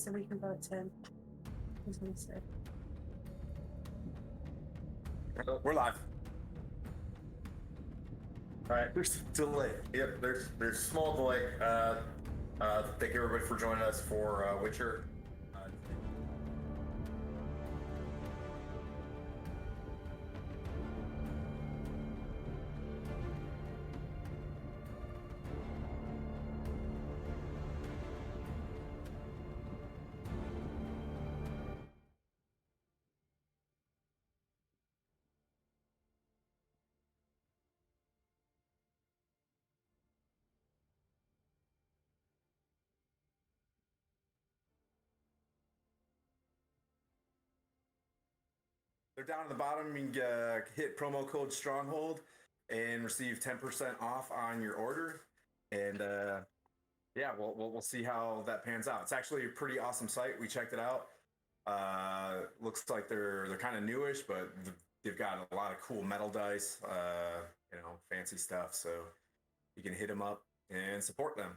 so we can vote to. I was gonna say. We're live. All right. There's a delay. Yep, there's a small delay. Thank you everybody for joining us for Witcher. They're down at the bottom. You can hit promo code Stronghold and receive 10% off on your order. And yeah, we'll see how that pans out. It's actually a pretty awesome site. We checked it out. Looks like they're kind of newish, but they've got a lot of cool metal dice, fancy stuff. So you can hit them up and support them,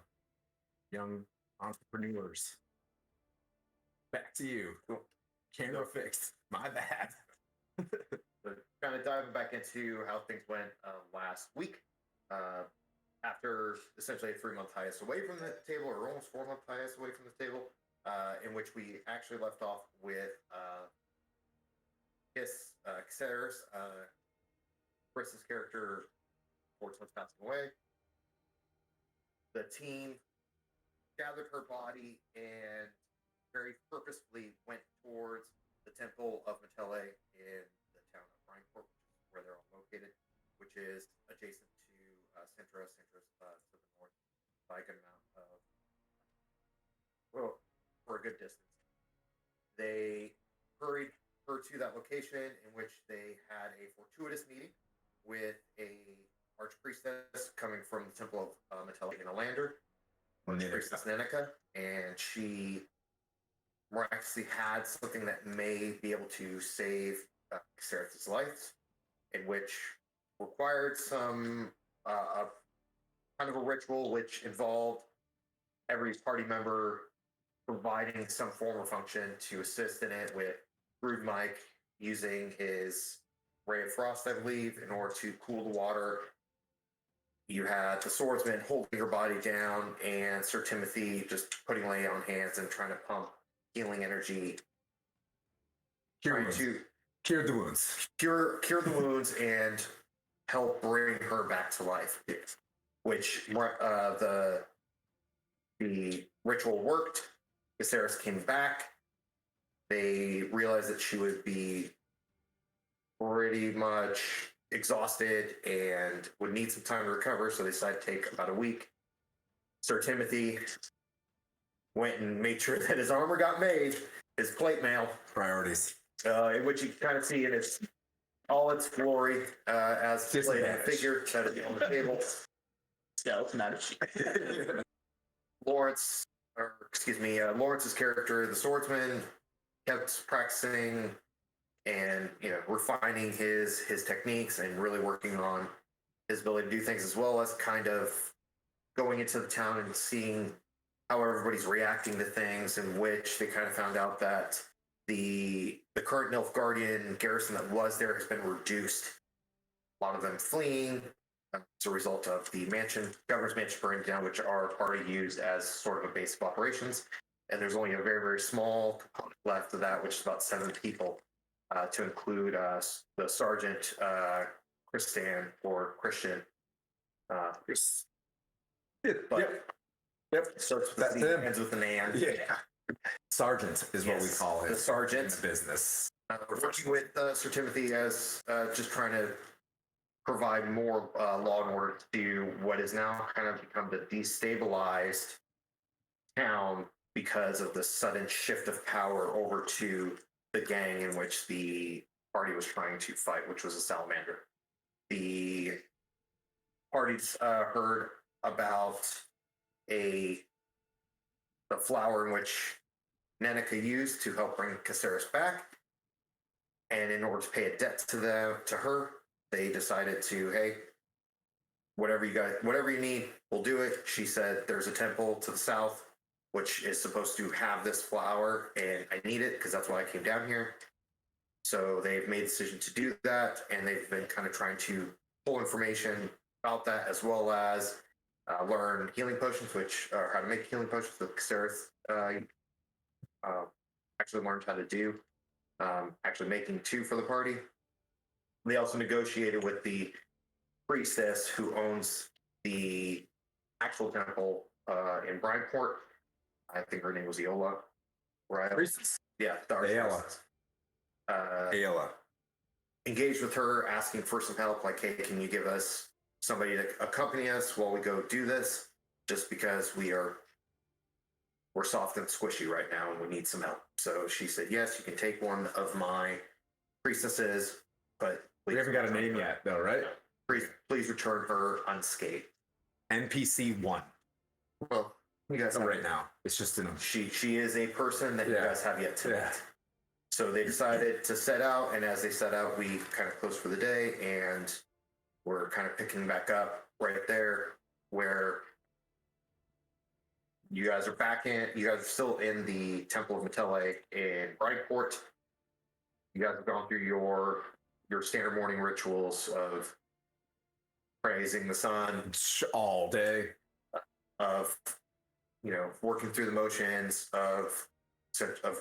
young entrepreneurs. Back to you. Camera fixed. My bad. Kind of diving back into how things went last week. After essentially a 3-month hiatus away from the table, or almost 4-month hiatus away from the table, in which we actually left off with Caceres, Chris's character, unfortunately passing away. The team gathered her body and very purposefully went towards the Temple of Metelle in the town of Rhinecourt, which is where they're all located, which is adjacent to Sintra to the north by a good amount of, for a good distance. They hurried her to that location, in which they had a fortuitous meeting with a archpriestess coming from the Temple of Metelle in Alander, Archpriestess Nenica, and she miraculously had something that may be able to save Caceres' life, in which required some kind of a ritual which involved every party member providing some form or function to assist in it, with Brood Mike using his Ray of Frost, I believe, in order to cool the water. You had the swordsman holding her body down, and Sir Timothy just putting lay on hands and trying to pump healing energy, Cure the wounds, cure the wounds, and help bring her back to life. Which the ritual worked. Caceres came back. They realized that she would be pretty much exhausted and would need some time to recover, so they decided to take about a week. Sir Timothy went and made sure that his armor got made, his plate mail. Priorities. In which you kind of see in all its glory as displayed in a figure that is on the table. Stealth, not a sheet. Lawrence's character, the swordsman, kept practicing and refining his techniques and really working on his ability to do things, as well as kind of going into the town and seeing how everybody's reacting to things, in which they kind of found out that the current Nilfgaardian garrison that was there has been reduced. A lot of them fleeing as a result of the governor's mansion burning down, which our party used as sort of a base of operations. And there's only a very, very small component left of that, which is about 7 people, to include the sergeant, Christian. Yep. Starts with the ends with an and. Yeah. Sergeant is what we call him. The sergeant. In the business. We're working with Sir Timothy as just trying to provide more law and order to what is now kind of become the destabilized town because of the sudden shift of power over to the gang in which the party was trying to fight, which was a salamander. The parties heard about the flower in which Nenica used to help bring Caceres back, and in order to pay a debt to her, they decided to, hey, whatever you need, we'll do it. She said there's a temple to the south which is supposed to have this flower, and I need it because that's why I came down here. So they've made a decision to do that, and they've been kind of trying to pull information about that, as well as learn healing potions, which are how to make healing potions with Xerath. Actually learned how to do. Actually making 2 for the party. They also negotiated with the priestess who owns the actual temple in Brideport. I think her name was Eola. Right? Priestess. Yeah, the Ayala. Ayala. Engaged with her, asking for some help. Like, hey, can you give us somebody to accompany us while we go do this? Just because we're soft and squishy right now, and we need some help. So she said, yes, you can take one of my priestesses, but We haven't got a name yet, though, right? Please return her unscathed. NPC 1. Well, you guys have right now. It's just in a... She is a person that you Yeah. guys have yet to Yeah. meet. So they decided to set out, and as they set out, we kind of closed for the day, and we're kind of picking back up right there where you guys are back in. You guys are still in the Temple of Metele in Brideport. You guys have gone through your standard morning rituals of praising the sun all day. of working through the motions of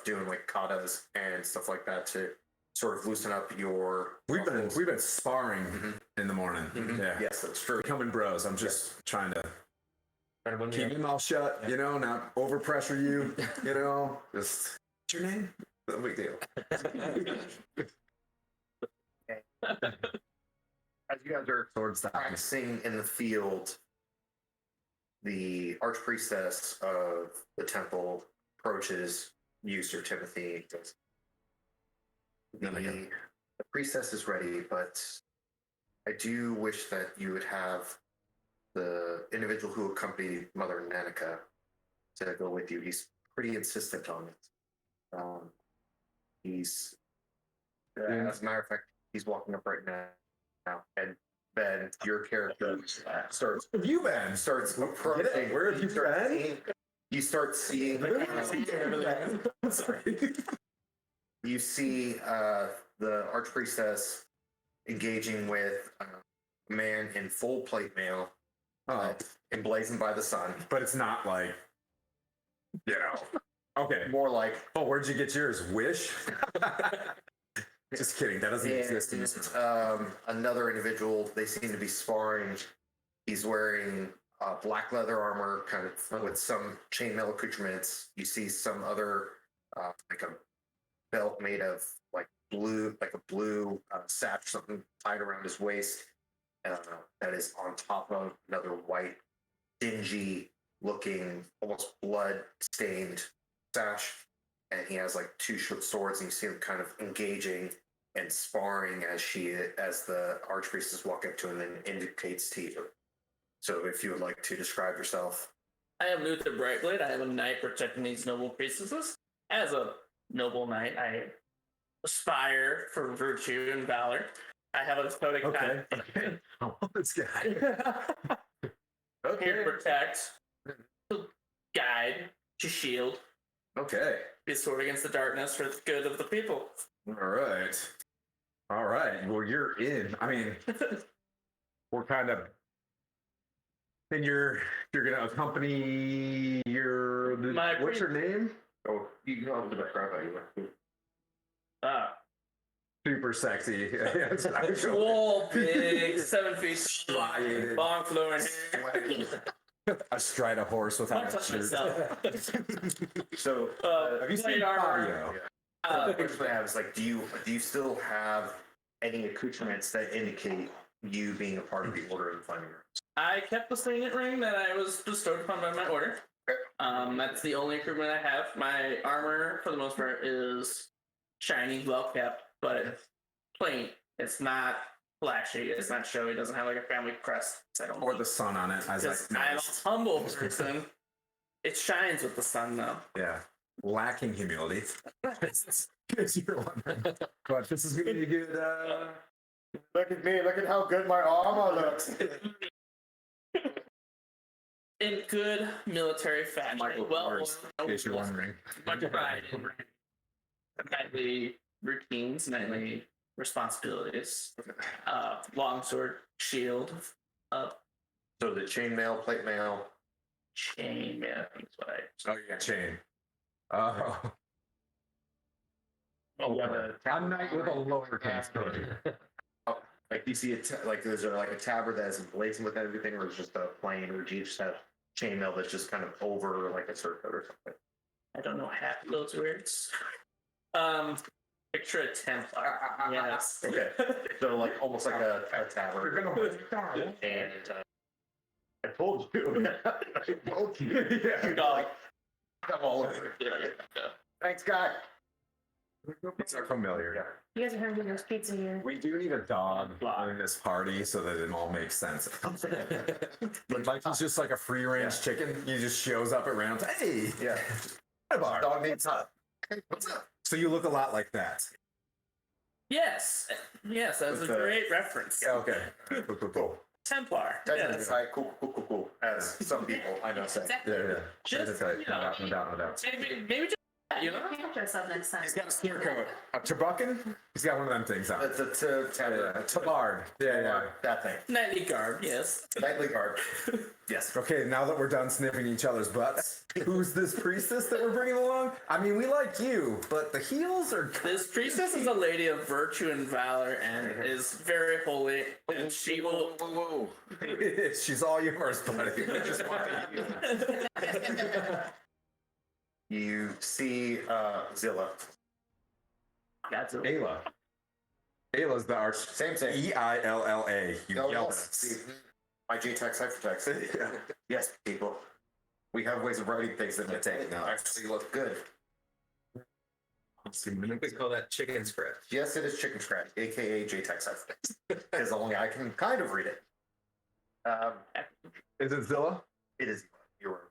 doing like katas and stuff like that to sort of loosen up your We've been sparring in the morning. Yeah. Yes, that's true. Becoming bros. I'm just trying to Keep keep your mouth shut, not overpressure you, just what's your name? No big deal. As you guys are Sword stop. practicing in the field, the archpriestess of the temple approaches you, Sir Timothy. And goes, the priestess is ready, but I do wish that you would have the individual who accompanied Mother Nanika to go with you. He's pretty insistent on it. As a matter of fact, he's walking up right now, and Ben, your character starts Where have you been? starts approaching. Where have you been? You start seeing. You see the archpriestess engaging with a man in full plate mail, emblazoned by the sun. But it's not like, okay. More like Oh, where'd you get yours? Wish? Just kidding. That doesn't exist in this. another individual. They seem to be sparring. He's wearing black leather armor, kind of with some chainmail accoutrements. You see some other like a belt made of like a blue sash, something tied around his waist. That is on top of another white, dingy looking, almost blood stained sash. And he has like 2 short swords, and you see him kind of engaging and sparring as the archpriestess walk up to him and indicates to you. So if you would like to describe yourself. I am Luther Brightblade. I am a knight protecting these noble priestesses. As a noble knight, I aspire for virtue and valor. I have a code of conduct. Okay. Oh, this guy. Here to protect, to guide, to shield, Okay. be a sword against the darkness for the good of the people. All right. All right. Well, you're in. I mean, we're kind of. And you're gonna accompany what's your name? Oh, you can go to the crap out of you. Super sexy. Swole, big, 7 feet, long flowing hair. Astride a horse without Don't a touch shirt. myself. So Have you seen plate armor. Fabio? the question I have is like, do you still have any accoutrements that indicate you being a part of the Order of the Flaming Rose? I kept the signet ring that I was bestowed upon by my order. That's the only equipment I have. My armor, for the most part, is shiny, well kept, but it's plain. It's not flashy. It's not showy. It doesn't have like a family crest. I don't. Or the sun on it. I was Because like, I'm nice. a humble person. It shines with the sun, though. Yeah. Lacking humility. Because you're wondering. But this is gonna be a good. Look at me! Look at how good my armor looks. in good military fashion. Michael Well, Kors, in case you're wondering. much pride in nightly routines, nightly responsibilities. Longsword, shield, So the chainmail, plate mail. chain, man, I think is what I. Oh, you got chain. Oh, You have a I'm not with a lowercase hoodie. Like, do you see it? Like, is there like a tabard that is emblazoned with everything, or is it just a plain, or do you just have chainmail that's just kind of over like a surcoat or something? I don't know half of those words. Picture a Templar. Yes. Okay. So like almost like a tabard. And I told you. I told you. Yeah. Dog. I'm all over. Yeah. Thanks, guy. It's not familiar. You guys are hungry. There's pizza here. We do need a dog in this party so that it all makes sense. Mikey's just like a free range chicken. He just shows up at random times. Hey, Yeah. hi, bar. Dog needs hot. Hey, what's up? So you look a lot like that. Yes. Yes, that's With a the- great reference. Yeah, okay. Cool. Templar. Technically, Yes. right, cool. As some people I know say. Exactly. Yeah. Just, That's right. you know, No doubt. maybe just, you know? Catch ourselves next time. He's got a sneer coat. A turbucken? He's got one of them things on. That's a tabard. Tabard. Yeah. That thing. Nightly garb, yes. Nightly guard. Yes. Okay, now that we're done sniffing each other's butts, who's this priestess that we're bringing along? I mean, we like you, but the heels are. This priestess is a lady of virtue and valor and is very holy, and she will. Whoa. She's all yours, buddy. We just want to You see Zilla. That's a Ayla. Ayla's the arch. Same. E-I-L-L-A. You Oh, yelled yes. it. My J-Tech ciphertext. Yeah. Yes, people. We have ways of writing things that Take notes. actually look good. I think we call that chicken scratch. Yes, it is chicken scratch, aka J-Tech ciphertext. Because only I can kind of read it. Is it Zilla? It is your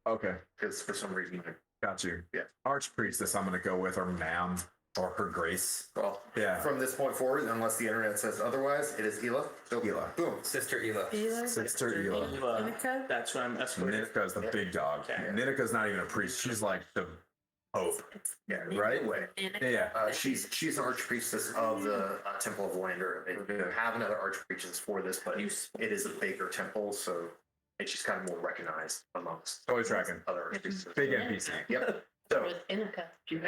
Okay, because for some reason, got you. Yeah. Archpriestess, I'm gonna go with, or ma'am, or her grace. well, Yeah. from this point forward, unless the internet says otherwise, it is Hila. So, Hila. boom. Sister Ela. Sister Ela. Inika? That's who I'm escorting. Ninika's the big dog. Okay. Ninika's not even a priest. She's like the pope. Yeah, Right? Anyway, Yeah. she's an archpriestess of the Temple of Lander. And we have another archpriestess for this, but it is a bigger temple, so and she's kind of more recognized amongst Totally tracking. other archpriestesses. Big NPC. Yep. So With Inika.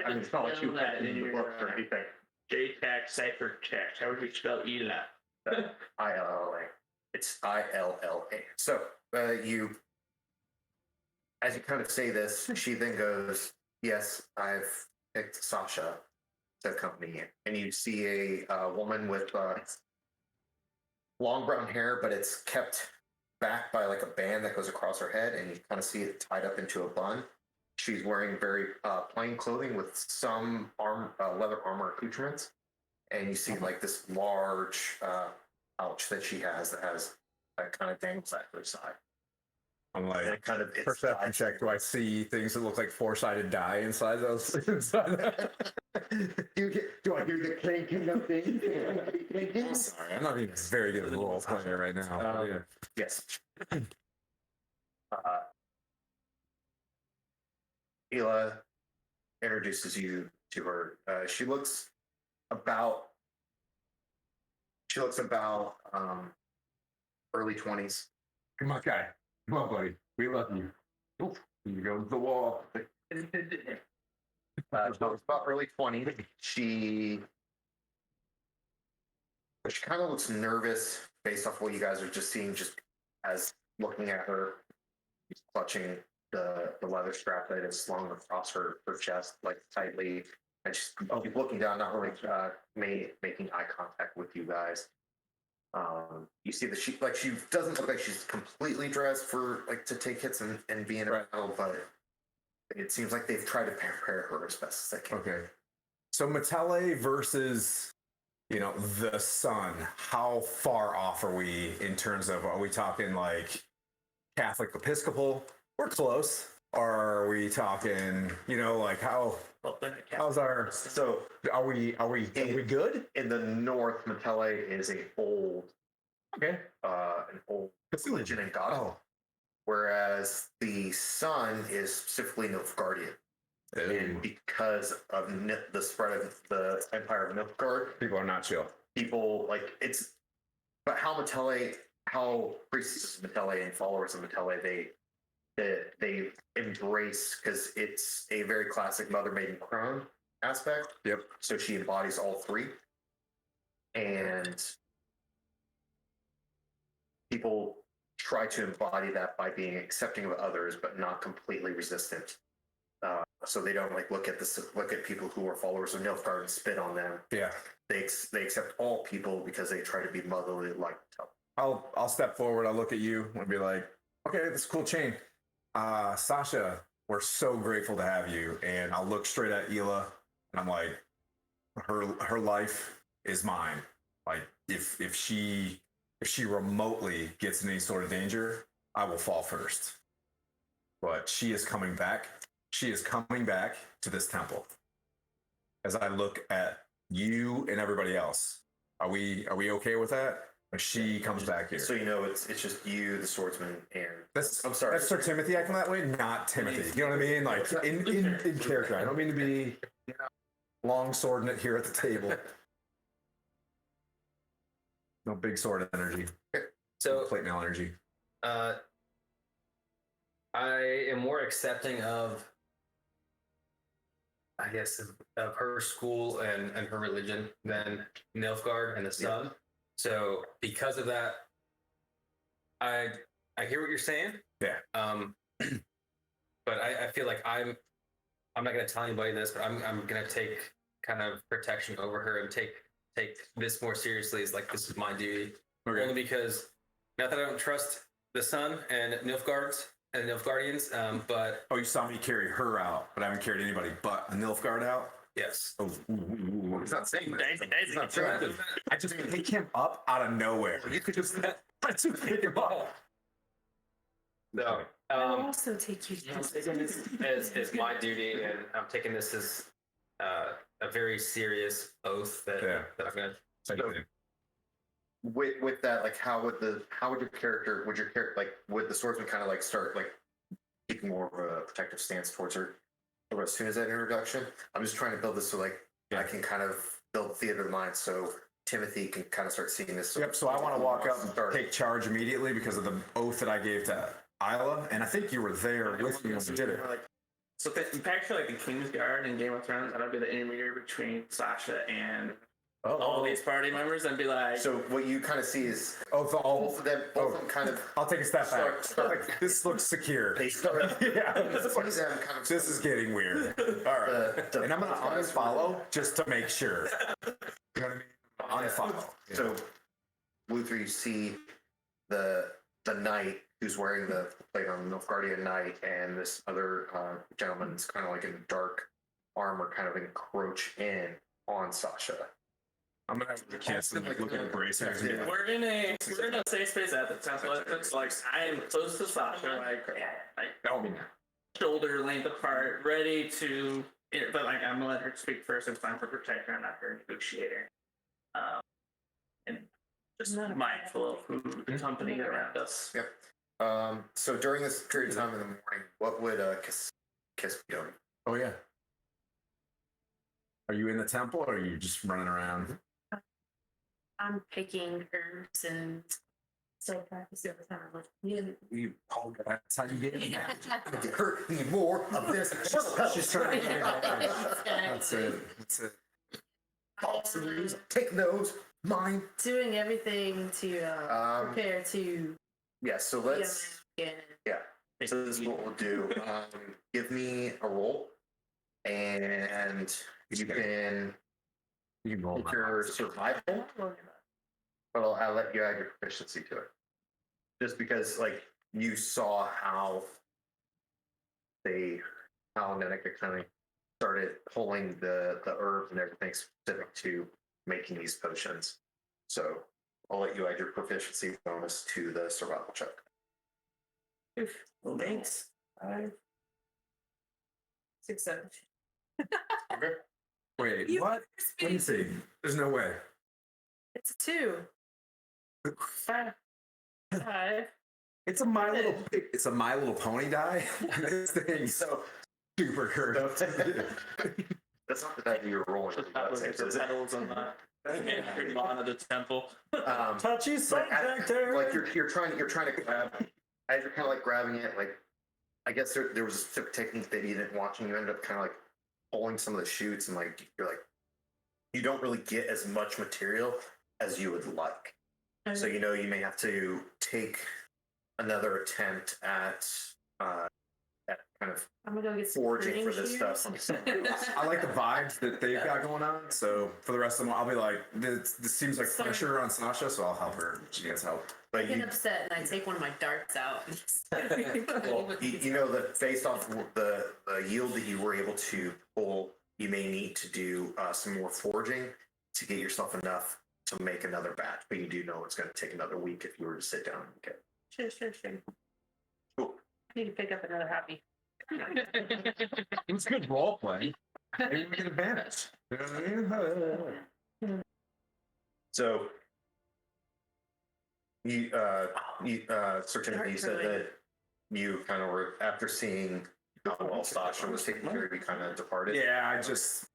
I mean, it's not like you had it in the book or anything. J-Tac cipher text. How would you spell Ela? ILLA. It's ILLA. So you, as you kind of say this, she then goes, "Yes, I've picked Sasha to accompany you." And you see a woman with long brown hair, but it's kept back by like a band that goes across her head, and you kind of see it tied up into a bun. She's wearing very plain clothing with some leather armor accoutrements, and you see like this large pouch that she has that has that kind of dangles at her side. I'm And like, it kind of it's perception tied- check. Do I see things that look like four-sided die inside those? Inside Do I hear the clanking of things? Sorry, I'm not even very good at role playing right now. Yeah. Yes. Hila introduces you to her. She looks about early 20s. Come on, guy. Come on, buddy. We love you. Oof. You go to the wall. So it's about early 20s. She kind of looks nervous based off what you guys are just seeing, just as looking at her. She's clutching the leather strap that is slung across her chest, like tightly. And she's looking down, not really making eye contact with you guys. You see that she doesn't look like she's completely dressed for like to take hits and be in a battle, but it seems like they've tried to prepare her as best as they can. Okay. So Matele versus, the sun. How far off are we in terms of, are we talking like Catholic Episcopal? We're close. Or are we talking, like how's our, So are we good? in the north, Matele is an old Okay. religion and god. Oh, whereas the sun is specifically Nilfgaardian. And because of the spread of the Empire of Nilfgaard, People are not chill. people like it's. But how priests of Metele and followers of Metele, they embrace, because it's a very classic mother maiden crone aspect. Yep. So she embodies all three, and people try to embody that by being accepting of others, but not completely resistant. So they don't like look at people who are followers of Nilfgaard and spit on them. Yeah. They accept all people because they try to be motherly like. I'll step forward. I'll look at you and be like, okay, this is a cool chain. Sasha, we're so grateful to have you. And I'll look straight at Hila and I'm like, her life is mine. Like if she remotely gets in any sort of danger, I will fall first. But she is coming back. She is coming back to this temple. As I look at you and everybody else, are we okay with that? Or she comes back here. So you know it's just you, the swordsman, and I'm sorry. That's Sir Timothy acting that way, not Timothy. You know what I mean? Like in character. I don't mean to be long swording it here at the table. No big sword energy. So plate mail energy. I am more accepting of, I guess, of her school and her religion than Nilfgaard and the sun. Yeah. So because of that, I hear what you're saying. Yeah. But I feel like I'm not going to tell anybody this, but I'm going to take kind of protection over her and take this more seriously. As like, this is my duty. Okay. Only because, not that I don't trust the sun and Nilfgaards and Nilfgaardians, but you saw me carry her out, but I haven't carried anybody but a Nilfgaard out. Yes. Oh, He's not saying that. He's not saying that. I just pick him up out of nowhere. You could just pick him up. No. I'll also take you. I'm taking this as my duty, and I'm taking this as a very serious oath that I'm going to. With that, like, would your character like, would the swordsman kind of like start like taking more of a protective stance towards her as soon as that introduction? I'm just trying to build this so like I can kind of build theater of the mind, so Timothy can kind of start seeing this. Yep. So I want to walk up and take charge immediately because of the oath that I gave to Isla, and I think you were there with me when we did it. So picture like the Kingsguard in Game of Thrones, that'll be the intermediary between Sasha and all these party members, and be like. So what you kind of see is both of them kind of. I'll take a step back. Like, this looks secure. They start. Yeah. This is getting weird. All right. And I'm gonna unfollow just to make sure. You know what I mean? Unfollow. Yeah. So, Luther, you see the knight who's wearing the plate on the Nilfgaardian knight, and this other gentleman is kind of like in dark armor, kind of encroach in on Sasha. I'm gonna have to cancel like look at the brace. We're in a safe space at the temple. It's like I am close to Sasha, like shoulder length apart, ready to. But like I'm gonna let her speak first. It's fine for protector. I'm not her negotiator. And just mindful of who the company around us. Yep. So during this period of time in the morning, what would Kiss be doing? Oh yeah. Are you in the temple or are you just running around? I'm picking herbs and still practicing the time. That's how you get it. You hurt me more of this. She's trying to get it. That's it. Take those. Mine. Doing everything to prepare to. Yeah. So let's. Yeah. So this is what we'll do. Give me a roll, and you can roll your survival. But I'll let you add your proficiency to it. Just because, like, you saw how Nenica kind of started pulling the herbs and everything specific to making these potions. So I'll let you add your proficiency bonus to the survival check. Thanks. 5, 6, 7. Okay. Wait, what? Let me see. There's no way. It's a 2. 5. It's a My Little Pony die. This thing's So super curved. that's not the die that you're rolling. Just not looking for petals on the lawn of the temple. Touchy Like, subject. like you're trying to grab, as you're kind of like grabbing it, like I guess there was a specific technique that you didn't watch, and you ended up kind of like pulling some of the shoots, and like you're like you don't really get as much material as you would like. So you know you may have to take another attempt at kind of I'm gonna go get some foraging pruning for this shears. stuff from somewhere else. I like the vibes that they've got going on. So for the rest of them, I'll be like, this seems like pressure on Sasha, so I'll help her. She needs help. I But get you, upset and I take one of my darts out. well, you know that based off the yield that you were able to pull, you may need to do some more foraging to get yourself enough to make another batch. But you do know it's going to take another week if you were to sit down. Okay. Sure. Cool. I need to pick up another hobby. It's good role playing. Maybe we get advantage. You know what I mean? So you Sir Timothy, you said that you kind of were after seeing how well Sasha was taking care of you, kind of departed. Yeah, I just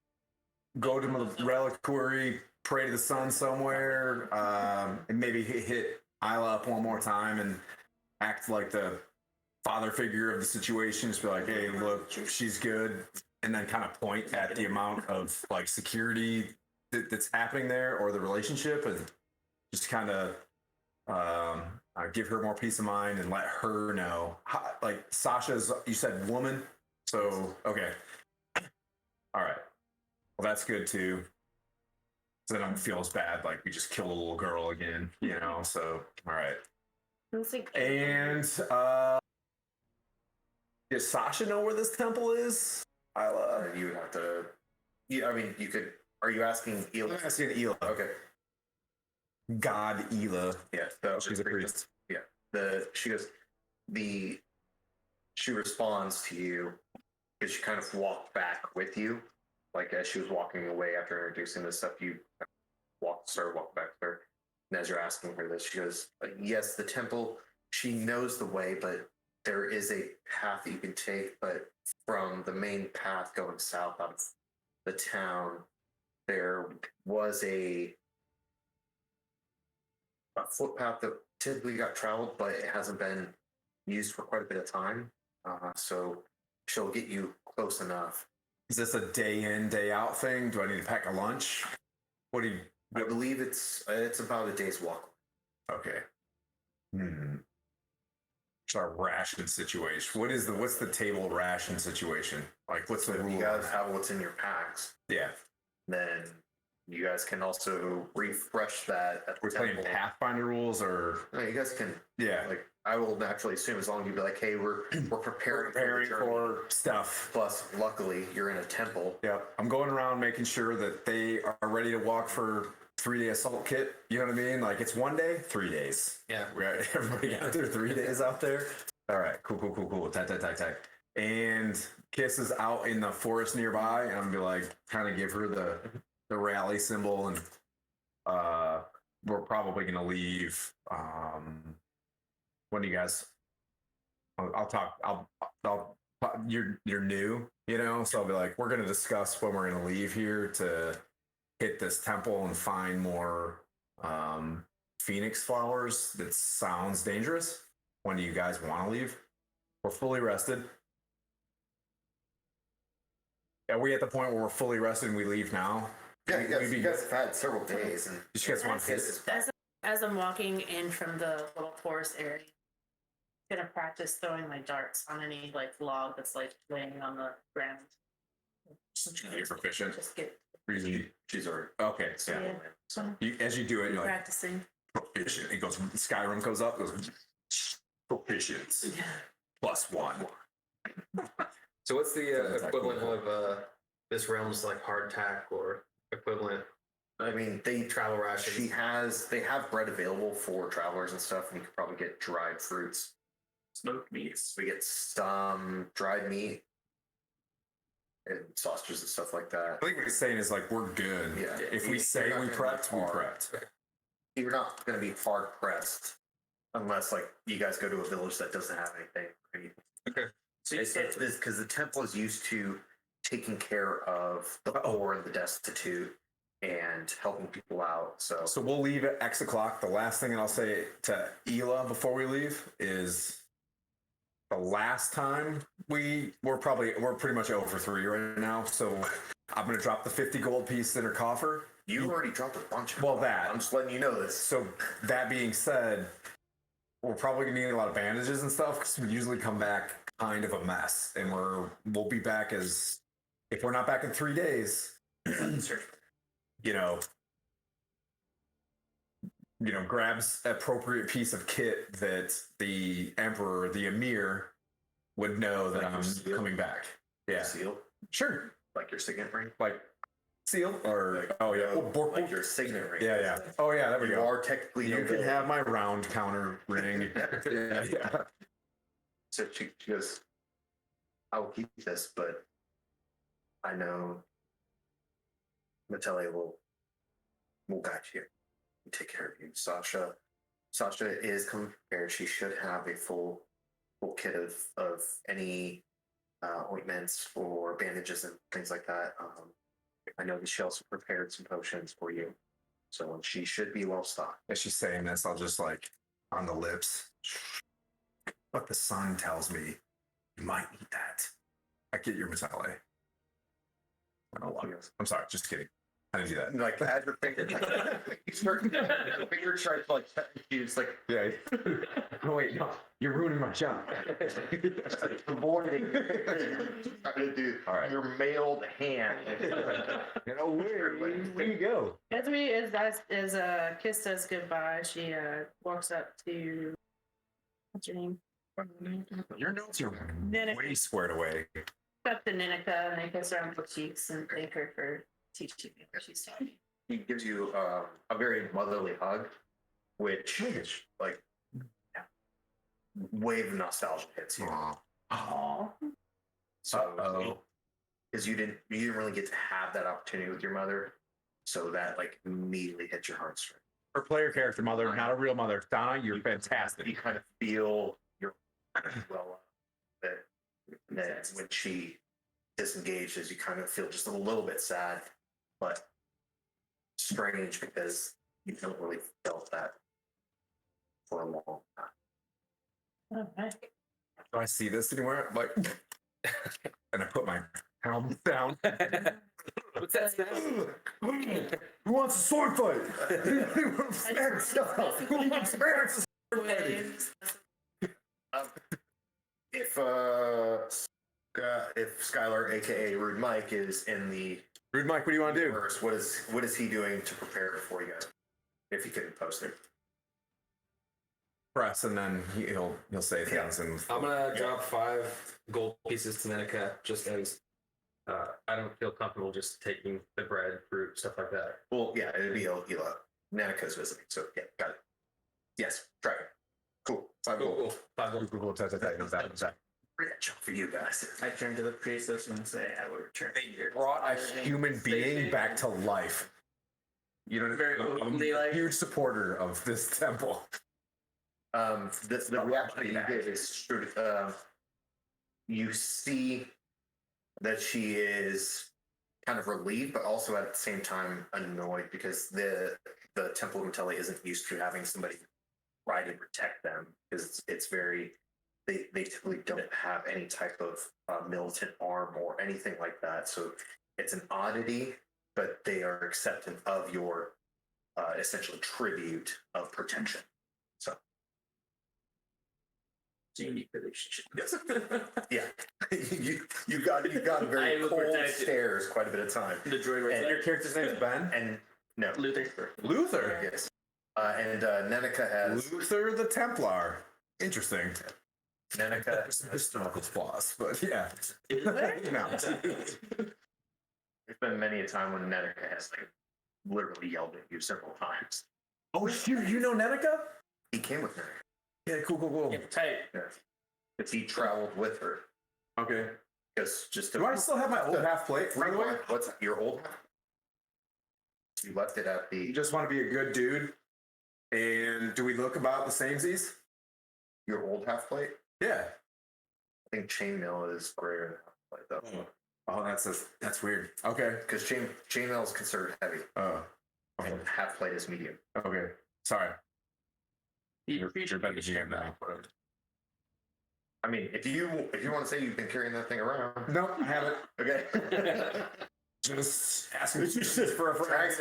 go to my reliquary, pray to the sun somewhere, and maybe hit Isla up one more time and act like the father figure of the situation. Just be like, hey, look, she's good, and then kind of point at the amount of like security that's happening there or the relationship, and just kind of give her more peace of mind and let her know. Like Sasha's, you said woman, so okay, all right. Well, that's good too. So then I don't feel as bad. Like we just killed a little girl again, you know. So all right. And does Sasha know where this temple is? You would have to. I mean, you could. Are you asking Ela? I'm asking Ela. Okay. God Ela. Yeah. She's a priest. Yeah. She responds to you because she kind of walked back with you, like as she was walking away after introducing this stuff. You started walking back with her, and as you're asking her this, she goes, "Yes, the temple. She knows the way, but there is a path that you can take. But from the main path going south out of the town, there was a footpath that typically got traveled, but it hasn't been used for quite a bit of time. So she'll get you close enough." Is this a day in, day out thing? Do I need to pack a lunch? What do you? I believe it's about a day's walk. Okay. It's our ration situation. What's the table ration situation? Like, what's the So if rule? you guys have what's in your packs, Yeah, then you guys can also refresh that at the we're playing temple. Pathfinder rules, or No, you guys can. yeah, Like I will naturally assume as long as you be like, hey, we're preparing preparing for the journey. for stuff. Plus, luckily, you're in a temple. Yeah, I'm going around making sure that they are ready to walk for 3-day assault kit. You know what I mean? Like it's 1 day, 3 days. Yeah. Everybody got their 3 days out there. All right, cool. Tack. And Kiss is out in the forest nearby, and I'm gonna be like, kind of give her the rally symbol, and we're probably gonna leave. When do you guys? I'll talk. I'll. You're new, you know, so I'll be like, we're gonna discuss when we're gonna leave here to hit this temple and find more phoenix flowers. That sounds dangerous. When do you guys want to leave? We're fully rested. Are we at the point where we're fully rested and we leave now? Yeah, you guys have had several days, and You guys want to hit? As I'm walking in from the little forest area, I'm gonna practice throwing my darts on any like log that's like laying on the ground. You're proficient. Just get she's already. Okay, so yeah. So as you do it, you're like practicing. proficient. It goes. Skyrim goes up. Goes proficient Yeah. +1. So what's the Doesn't equivalent technically- of this realm's like hardtack or equivalent I mean, they travel rations? they have bread available for travelers and stuff, and you could probably get dried fruits. Smoked meats. We get some dried meat and sausages and stuff like that. I think what he's saying is like we're good. Yeah. If we You're say not we gonna prepped, be we hard. prepped. You're not going to be hard pressed unless like you guys go to a village that doesn't have anything. So you It's said because the temple is used to taking care of the poor and the destitute and helping people out. So we'll leave at X o'clock. The last thing I'll say to Ela before we leave is the last time we're pretty much over 3 right now. So I'm gonna drop the 50 gold piece in her coffer. You already dropped a bunch of Well, that. I'm just letting you know this. So that being said, we're probably gonna need a lot of bandages and stuff because we usually come back kind of a mess, and we'll be back as if we're not back in 3 days. you know, grabs appropriate piece of kit that the emperor, the emir, would know that Like your I'm seal? coming back. Yeah, Seal, sure. like your signet ring. Like seal or Like, oh yeah, like your signet ring. yeah. Oh yeah, there we You go. are technically You can nobility. have my round counter ring. yeah. So she goes, I will keep this, but I know Natalia will guide you and take care of you. Sasha is coming prepared. She should have a full kit of any ointments or bandages and things like that. I know that she also prepared some potions for you. So she should be well stocked. As she's saying this, I'll just like on the lips. But the sun tells me you might need that. I get your Matale. I'm sorry, just kidding. I didn't do that. Like as your finger, you start, your finger tries to like it's like Yeah. Oh wait, no, you're ruining my job. avoiding trying to do All right. your mailed hand. Where you go? As Kiss says goodbye, she walks up to what's your name? Your notes are Ninica. way squared away. Up to Ninica and they kiss her on the cheeks and thank her for teaching me what she's taught me. He gives you a very motherly hug, which like wave of nostalgia hits you. Aww. So because you didn't really get to have that opportunity with your mother, so that like immediately hits your heartstrings. Her player character mother, not a real mother. Donna, you're fantastic. You kind of feel your well that when she disengages, you kind of feel just a little bit sad, but strange because you haven't really felt that for a long time. Alright. Do I see this anywhere? Like, and I put my helmet down. What's that sound? Who wants a sword fight? Who wants fair stuff? Who wants fair sword fighting? If Skylar, aka Rude Mike, is in the Rude Mike, what do you want to do? universe, what is he doing to prepare for you guys? If he can post it. Press, and then he'll say things. And I'm gonna drop 5 gold pieces to Nenica just as I don't feel comfortable just taking the bread, fruit, stuff like that. Well, yeah, it'd be Ela. Nanica's visiting, so yeah, got it. Yes, try it. Cool. 5 gold. Cool. 5 gold. Google that. Rich for you guys. I turn to the priestess and say, I will return your Brought a human being back to life. You know, Very openly, I'm a like- huge supporter of this temple. The reaction you get is you see that she is kind of relieved, but also at the same time annoyed because the Temple of Metelli isn't used to having somebody try to protect them because it's very they typically don't have any type of militant arm or anything like that. So it's an oddity, but they are accepting of your essentially tribute of protection. So. unique relationship. Yes. Yeah. you got I very will cold protect it. stares quite a bit of time. The droid And right Your character's name is Ben? And no. Luther. Luther. Yes. And Nenica has Luther the Templar. Interesting. Nenica. There's some historical flaws, but yeah. Is there? No. There's been many a time when Nenica has like literally yelled at you several times. Oh, you know Nenica? He came with Nenica. Yeah, cool. Yeah, tight. Yes. Because he traveled with her. Okay. Because just to Do I still have my old half plate, by the way? What's your old half? You left it at You the just want to be a good dude. And do we look about the samesies? Your old half plate? Yeah. I think chainmail is greater than half plate though. Oh, that's weird. Okay. Because chainmail is considered heavy, Oh. Okay. and half plate is medium. Okay. Sorry. You're better GM than me. I mean, if you want to say you've been carrying that thing around, No, I haven't. okay. Just ask me just for a friend.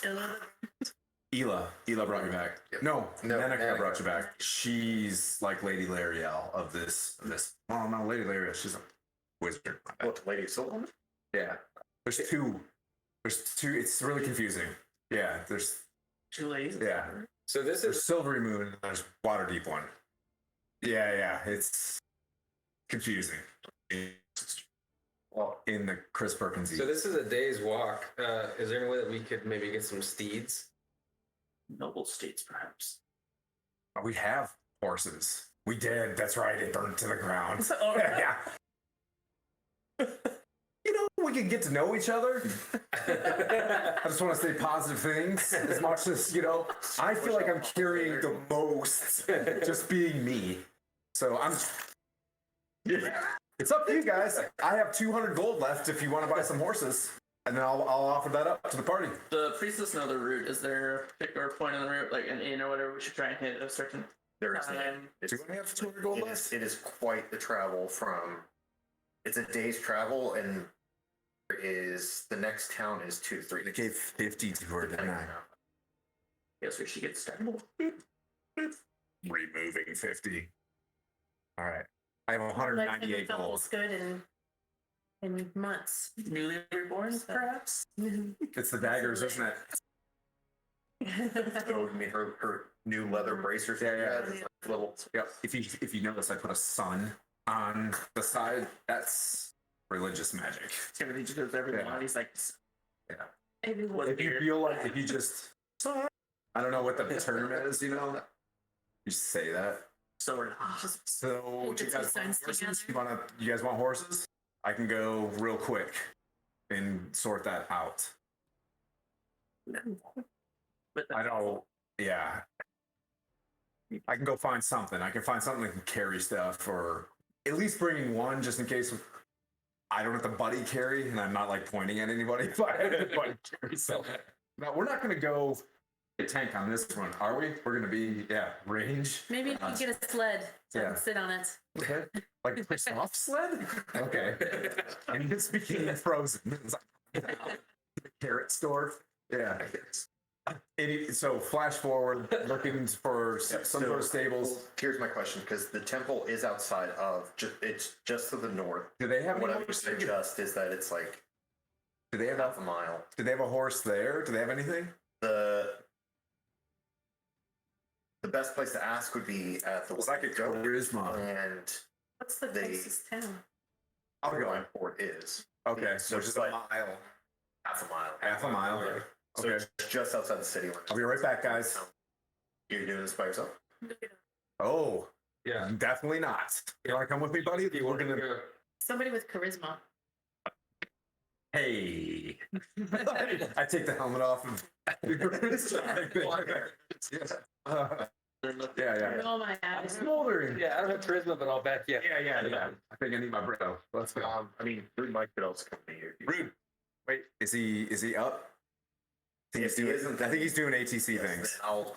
Dragging it. Ela brought me back. No, No, Nanika Nanika. brought you back. She's like Lady Lariel of this. Oh no, Lady Lariel. She's a wizard. What, Lady Silver? Yeah. There's two. It's really confusing. Yeah. There's 2 ladies. yeah. So this There's is Silvery Moon and there's Waterdeep one. Yeah. It's confusing. Well, In the Chris Perkins. so this is a day's walk. Is there any way that we could maybe get some steeds? Noble states, perhaps. We have horses. We did. That's right. It burned to the ground. Oh, Yeah. We could get to know each other. I just want to say positive things as much as, I feel like I'm carrying the most just being me. So it's up to you guys. I have 200 gold left if you want to buy some horses. And then I'll offer that up to the party. The priestess know the route. Is there a particular point on the route, like an inn or whatever, we should try and hit at a certain there is time? Do we have 200 gold left? it is quite the travel from. It's a day's travel, and the next town is 2 to 3. I gave 50 to her, didn't I? Guess we should get started. Removing 50. All right. I have Like 198 double gold. as good in months. Newly reborn, perhaps? It's the daggers, isn't it? Oh, you mean her new leather bracers? Yeah. It's like little. Yep. If you notice, I put a sun on the side. That's religious magic. Timothy just goes everyone. Yeah. He's like, Everyone. If you feel like if you just, I don't know what the term is, you say that. so we're So Put do the you two guys want signs horses? together. You guys want horses? I can go real quick and sort that out. But I don't. Yeah. I can go find something. I can find something that can carry stuff, or at least bringing one just in case I don't have to buddy carry, and I'm not like pointing at anybody. If I have to buddy carry something. No, we're not going to go a tank on this one, are we? We're going to be range. Maybe you can get a sled so I Yeah. can sit on it. Okay. Like a soft sled? Okay. And it's became frozen. It's like the carrot store. Yeah. So flash forward, looking for some sort of stables. Here's my question, because the temple is outside of. It's just to the north. Do they have What I any would suggest is that it's like Do they have half a mile. Do they have a horse there? Do they have anything? The best place to ask would be at the It's like a charisma. and What's the They- closest town? I'll go. Line Port is Okay, So which is it's a like- mile. half a mile. Half a mile. Yeah. So Okay. it's just outside the city limits. I'll be right back, guys. You're doing this by yourself? Oh, Yeah. definitely not. You want to come with me, buddy? You We're want to gonna. go? Somebody with charisma. Hey. I take the helmet off and. Yeah. Oh my God. Smoldering. Yeah, I don't have charisma, but I'll back you. Yeah. I think I need my bro. Let's go. I mean, Mike could also come here. Rude. Wait, is he up? I think If he isn't, I think he's doing ATC Yes, things. then I'll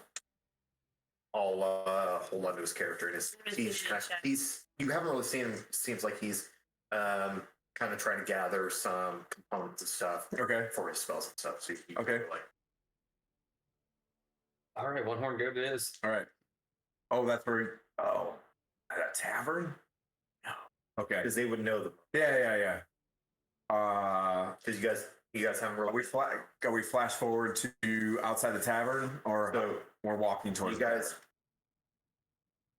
hold on to his character. You haven't really seen him. Seems like he's kind of trying to gather some components and stuff Okay. for his spells and stuff. So you Okay. like All right, one horn goat it is. All right. Oh, that's where. Oh, at a tavern. No. Okay. because they would know them. Yeah. Because you guys haven't really. Are we flash forward to outside the tavern, or So we're walking you towards? guys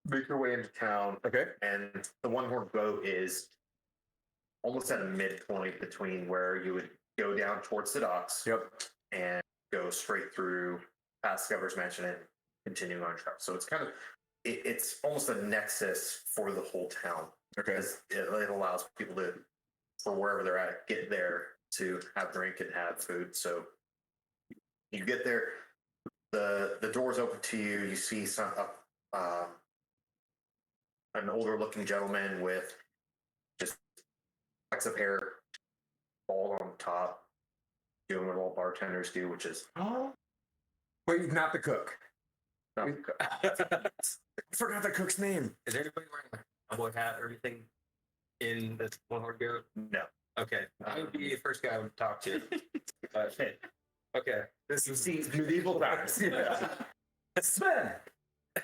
make your way into town, Okay. and the one horn boat is almost at a midpoint between where you would go down towards the docks Yep. and go straight through past Governor's Mansion and continuing on track. So it's kind of it's almost a nexus for the whole town Okay. because it allows people to, for wherever they're at, get there to have drink and have food. So you get there, the doors open to you. You see some an older looking gentleman with just flecks of hair, bald on the top, doing what all bartenders do, which is Wait, not the cook. not I forgot the cook's name. Is there anybody wearing like a cowboy hat or anything in this one horn goat? no. Okay, I would be the first guy I would talk to. But, okay, This is medieval times. Yeah. Sven!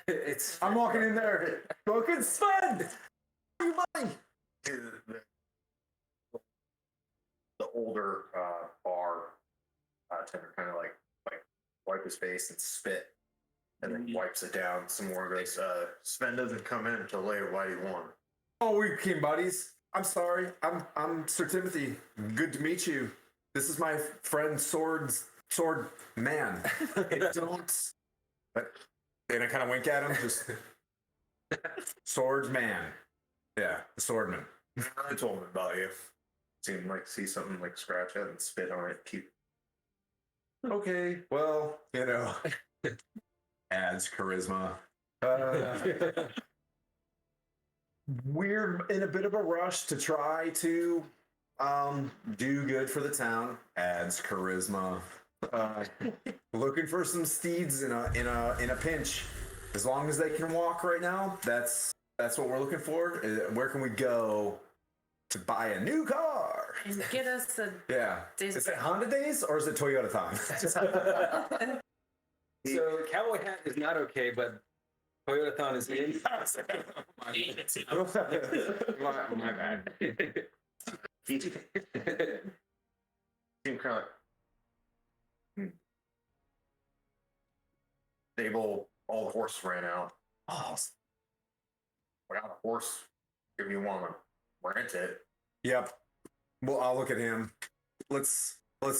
it's I'm walking in there. Fucking Sven! You money! The older bar tender kind of like wipe his face and spit, and then wipes it down some more. And goes, Sven doesn't come in until later. Why do you want him? Oh, we became buddies. I'm sorry. I'm Sir Timothy. Good to meet you. This is my friend Sword Man. Don't. And I kind of wink at him. Just Sword Man. Yeah, the swordman. I told him about you. Seemed like see something like scratch it and spit on it. Keep. Okay. Well, adds charisma. We're in a bit of a rush to try to do good for the town. Adds charisma. Looking for some steeds in a pinch. As long as they can walk right now, that's what we're looking for. Where can we go to buy a new car? And get us a Yeah. Days Is it Honda Days or is it Toyota time? so cowboy hat is not okay, but Toyotathon is in. My bad. He seemed kind of like stable. All the horses ran out. Oh, I got a horse. If you want to rent it, yep. Well, I'll look at him. Let's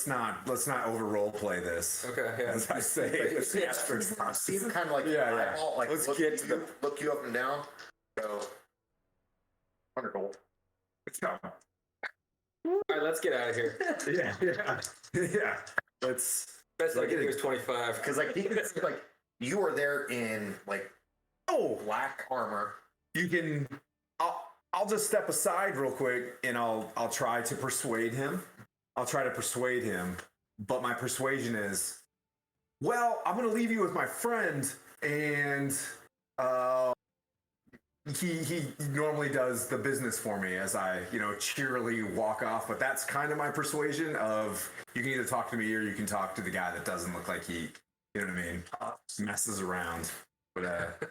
not over role play this. Okay, yeah. As I say, see him kind of like Yeah. eyeball, like Let's look, get to look you up and down. Go 100 gold. All right, let's get out of here. Yeah. Let's. Best I Look could at do it. is 25. Because like he can see, like you were there in like Oh, black armor. you can. I'll just step aside real quick, and I'll try to persuade him. But my persuasion is, well, I'm gonna leave you with my friend, and he normally does the business for me as I cheerily walk off. But that's kind of my persuasion of you can either talk to me or you can talk to the guy that doesn't look like he, you know what I mean, messes around. But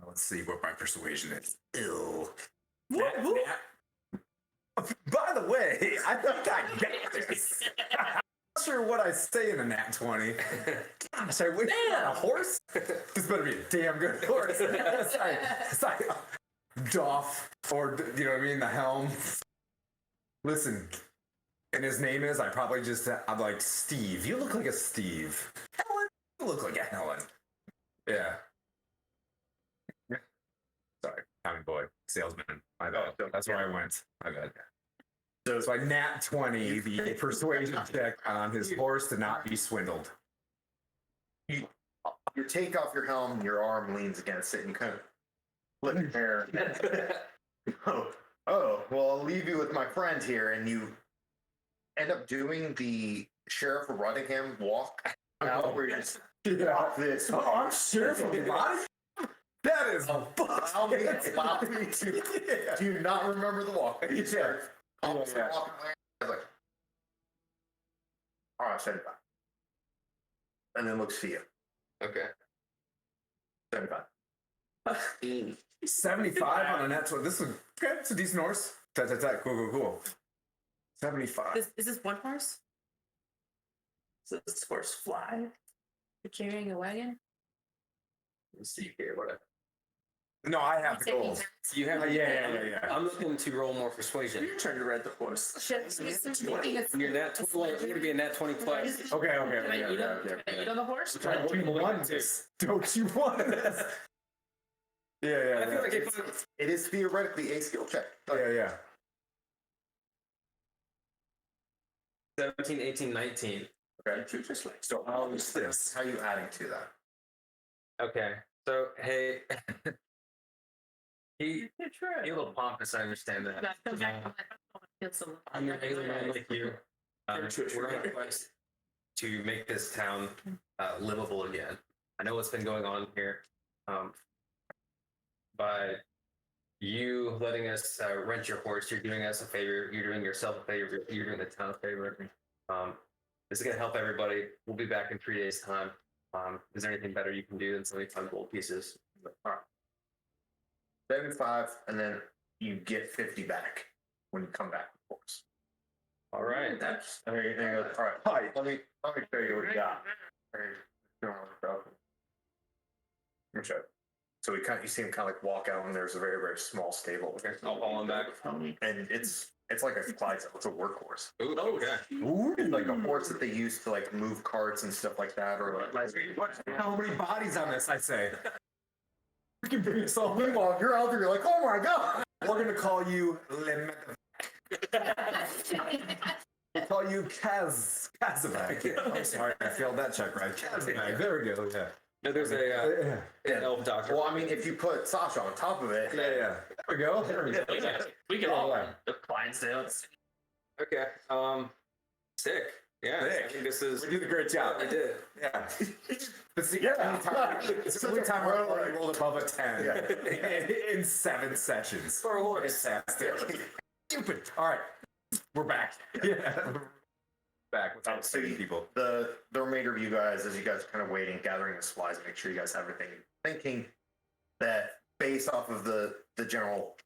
let's see what my persuasion is. Ew. By the way, I think I get this. I'm not sure what I say in a nat 20. Gosh, I wish I had a horse. This better be a damn good horse. Sorry. Doff, or you know what I mean, the helm. Listen, and his name is, I'm like, Steve. You look like a Steve. Helen, you look like a Helen. Yeah. Sorry, counting boy, salesman. My bad. That's where I went. My bad. So I nat 20 the persuasion check on his horse to not be swindled. You take off your helm, and your arm leans against it, and you kind of flip your hair. oh, well, I'll leave you with my friend here, and you end up doing the Sheriff of Rottingham walk out where you just walk this. Oh, I'm Sheriff of Rottingham? That is allow me to do you not remember the walk? You start walking away. I was like, all right, 75. And then looks to you. Okay. 75. 75 on a net 20. This is okay. It's a decent horse. Cool. 75. Is this one horse? Does this horse fly? You're carrying a wagon? Let's see here. What No, I have the Taking gold. turns. you have? Yeah. I'm looking to roll more persuasion. You're trying to ride the horse. Shit, taking a- When you're nat 20, you're gonna be a nat 20 plus. Okay. Can I eat on the horse? Don't you want this? Don't you want this? Yeah. I feel like if It is theoretically a skill check. Yeah. 17, 18, 19. Okay. So how is this? How are you adding to that? Okay. So hey, He a little pompous. I understand that. I'm an alien like you. We're on a quest to make this town livable again. I know what's been going on here. By you letting us rent your horse, you're doing us a favor. You're doing yourself a favor. You're doing the town a favor. This is gonna help everybody. We'll be back in 3 days' time. Is there anything better you can do than 75 gold pieces? All right. 75, and then you get 50 back when you come back, of course. All right. That's And there you go. All right. Hi. Let me show you what you got. Okay. So you see him kind of like walk out, and there's a very, very small stable. Okay. I'll haul him back. And it's like a Clydesdale. It's a workhorse. Ooh, okay. It's like a horse that they use to like move carts and stuff like that, or like. How many bodies on this? I say. We can bring this all. Meanwhile, you're out there. You're like, oh my god. We're gonna call you We'll call you Kazavak. I'm sorry, I failed that check, right? Kazavak. There we go. Yeah. No, there's an elf doctor. Well, I mean, if you put Sasha on top of it, Yeah. There we go. There we go. we can all Yeah. the Clydesdale. Okay. Sick. Yeah. Sick. I think this is. We did a great job. I did. Yeah. It's the only time I rolled above a 10 in 7 sessions. For a horse. Fantastic. Stupid. All right. We're back. Yeah. Back without So saving people. the remainder of you guys, as you guys are kind of waiting, gathering the supplies, make sure you guys have everything. Thinking that based off of the general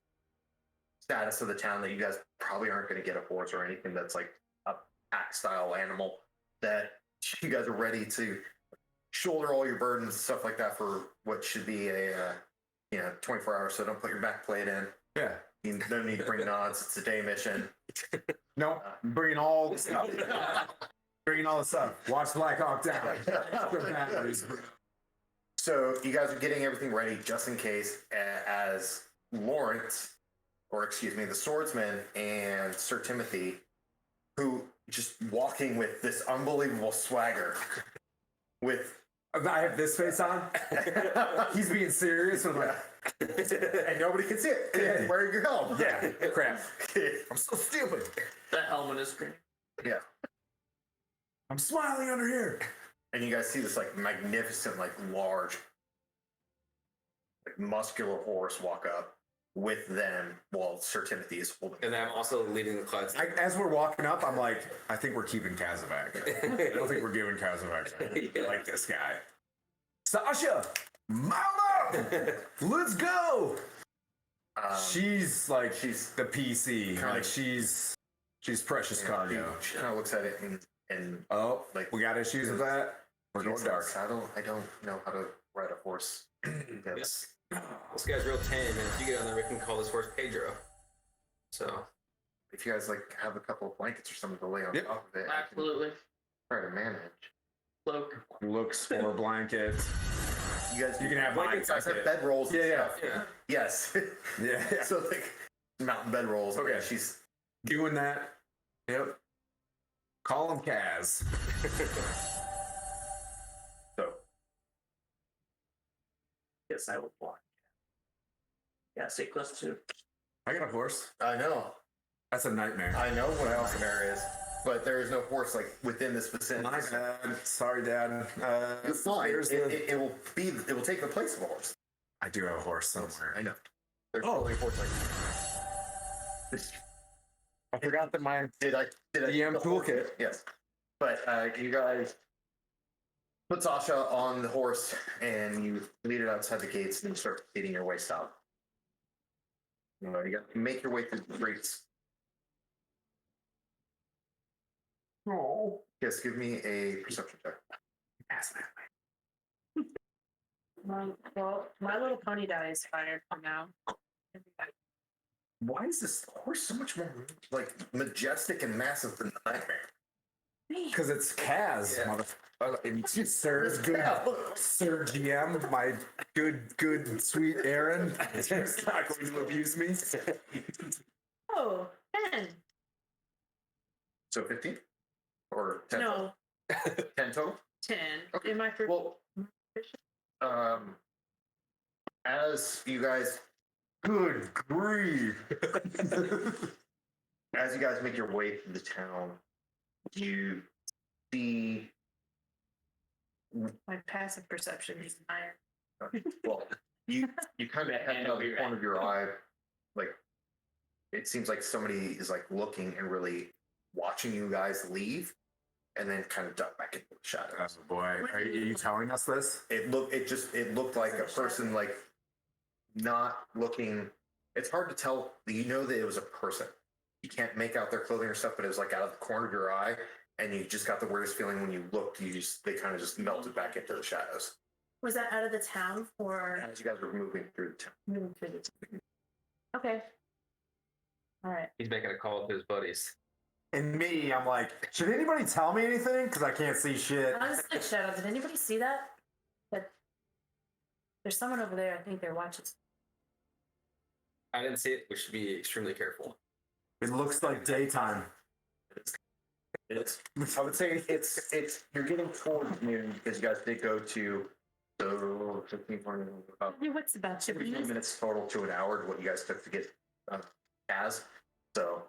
status of the town, that you guys probably aren't going to get a horse or anything that's like a pack style animal. That you guys are ready to shoulder all your burdens and stuff like that for what should be a 24 hours. So don't put your back plate in. Yeah. You don't need to bring nods. It's a day mission. No, I'm bringing all the stuff. Bringing all the stuff. Watch Black Hawk Down. So you guys are getting everything ready just in case, as Lawrence, or excuse me, the swordsman and Sir Timothy, who just walking with this unbelievable swagger, with I have this face on. He's being serious. I'm like, and nobody can see it. Yeah. Wearing your helm. yeah, crap. I'm so stupid. That helmet is great. Yeah. I'm smiling under here. And you guys see this like magnificent, like large, like muscular horse walk up with them while Sir Timothy is holding. And I'm also leading the class. As we're walking up, I'm like, I think we're keeping Kazavak. I don't think we're giving Kazavak. I like this guy. Sasha, mama, let's go. She's the PC. Kinda- Like she's precious cargo. She kind of looks at it and Oh, like we got issues with that. We're going dark. I don't know how to ride a horse. Yes. This guy's real tame, and if you get on there, we can call this horse Pedro. So If you guys like have a couple of blankets or something to lay on Yep. top of it, I can Absolutely. try to manage. Cloak. Looks for blankets. You guys, You can have blankets. mine. I have bed rolls. and Yeah, stuff. yeah. Yes. Yeah. So like mountain bed rolls. Okay. She's Doing that. Yep. Call him Kaz. so Yes, I will block. Yeah, stay close to. I got a horse. I know. That's a nightmare. I know what else there is, but there is no horse like within this vicinity. My bad. Sorry, Dad. You're fine. There's It will take the place of a horse. I do have a horse somewhere. I know. There's Oh. only a horse like I forgot that my did I DM the horse- toolkit. Yes. But you guys put Sasha on the horse and you lead it outside the gates and you start proceeding your way south. You got to make your way through the streets. Oh. Yes, give me a perception check. Well, my little pony die is fired for now. Why is this horse so much more like majestic and massive than the nightmare? Because it's Kaz, Yeah. motherfucker. Sir, Sir GM, my good, sweet Aaron. He's not going to abuse me. Oh, 10. So 15? Or 10? No, 10 total? 10. Okay. In my first. Well, as you guys Good grief. As you guys make your way through the town, you see, My passive perception is higher. well, you kind of have out the corner of your eye, like it seems like somebody is like looking and really watching you guys leave, and then kind of duck back into the shadows. Oh boy, are you telling us this? It looked like a person like not looking. It's hard to tell. You know that it was a person. You can't make out their clothing or stuff, but it was like out of the corner of your eye, and you just got the weirdest feeling when you looked. They kind of just melted back into the shadows Was that out of the town or as you guys were moving through the town. moving through the town? Okay. All right. He's making a call to his buddies. And me, I'm like, should anybody tell me anything? Because I can't see shit. I was like, Shadow, did anybody see that? That there's someone over there. I think they're watching. I didn't see it. We should be extremely careful. It looks like daytime. It's I would say it's you're getting towards noon because you guys did go to so 15, 20, about What's about 15 minutes total to an hour to what you guys took to get Kaz. So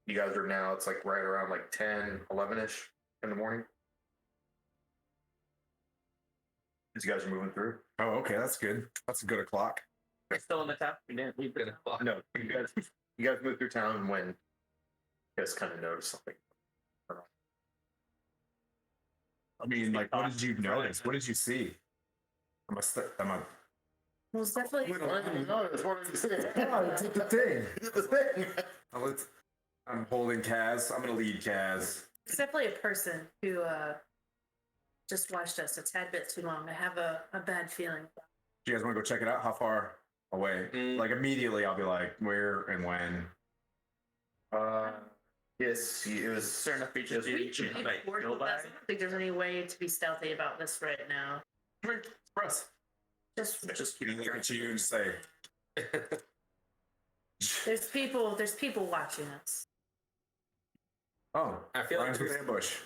you guys are now, it's like right around like 10, 11-ish in the morning. As you guys are moving through. Oh, okay, that's good. That's a good o'clock. We're still in the town. We didn't leave the town. No, you guys move through town when you guys kind of notice something. I mean, like, what did you notice? What did you see? I'm a Well, it's definitely. Notice, what did you see? Oh, it's the thing. It's the thing. I'm holding Kaz. I'm gonna lead Kaz. It's definitely a person who just watched us a tad bit too long. I have a bad feeling. Do you guys want to go check it out? How far away? Like immediately, I'll be like, where and when. Yes, it was. Certain enough features We you should can, be like, bored go with by. us. I don't think there's any way to be stealthy about this right now. Press. Just You look at you and say, there's people watching us. "Oh, I feel like Ryan's with ambush."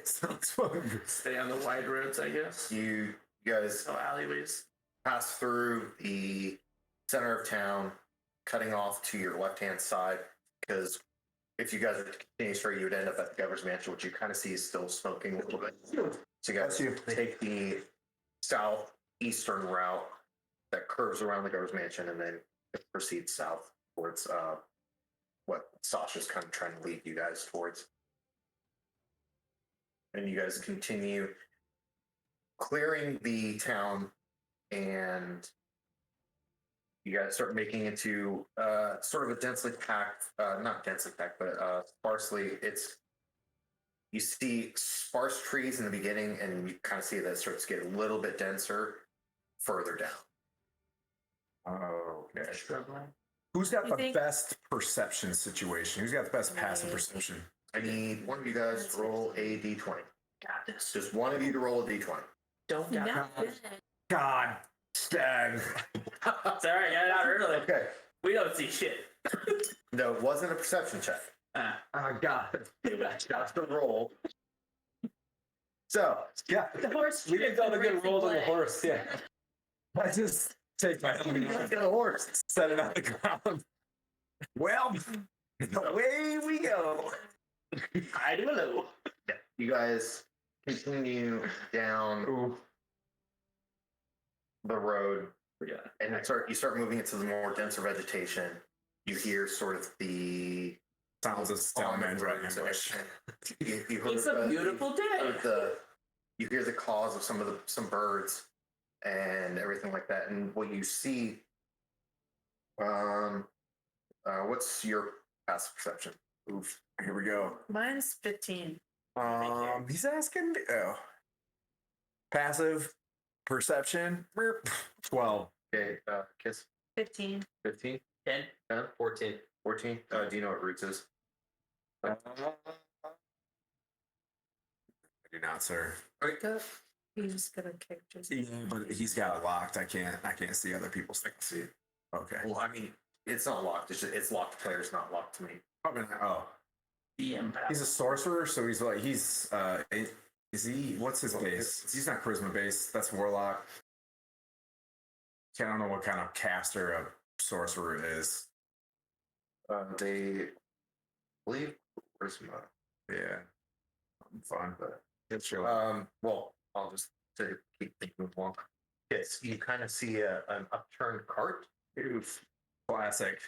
Sounds fun. Stay on the wide roads, I guess. You guys No alleyways. pass through the center of town, cutting off to your left-hand side, because if you guys were to continue straight, you would end up at the governor's mansion, which you kind of see is still smoking a little bit. So you guys That's you. take the southeastern route that curves around the governor's mansion and then proceeds south towards what Sasha's kind of trying to lead you guys towards. And you guys continue clearing the town, and you guys start making into sort of a densely packed, not densely packed, but sparsely. You see sparse trees in the beginning, and you kind of see that it starts to get a little bit denser further down. Oh, okay. Struggling. Who's got You the think- best perception situation? Who's got the best passive perception? I need one of you guys to roll a d20. Got this. Just one of you to roll a d20. Don't Not got good. God, dang. It's all right. Got it out early. Okay. We don't see shit. No, it wasn't a perception check. Oh God. It was just a roll. So, Yeah. The horse. We did all the good tripped rolls on the leg. horse. Yeah. I just take my look at the horse. set it on the ground. Well, away we go. I do know. You guys continue down Ooh. the road, Yeah. and you start moving into the more denser vegetation. You hear sort of the Sounds of Stallman right in ambush. You heard It's a beautiful day. you hear the calls of some birds and everything like that. And what you see, what's your passive perception? Oof. Here we go. Mine's 15. He's asking. Oh. Passive perception. 12. Okay, Kiss. 15. 15, 10. 10, 14. 14. Do you know what Roots is? I do not, sir. Go. He's gonna characters. Yeah, but he's got it locked. I can't see other people's things. Okay. Well, I mean, it's not locked. It's locked to players, not locked to me. Probably not. Oh. DM. He's a sorcerer, so he's like is he what's his base? He's not charisma based, that's warlock. I don't know what kind of caster a sorcerer is. They believe charisma. Yeah. I'm fine. But It's sure. well, I'll just to keep thinking along. Yes, you kind of see an upturned cart. Oof. Classic.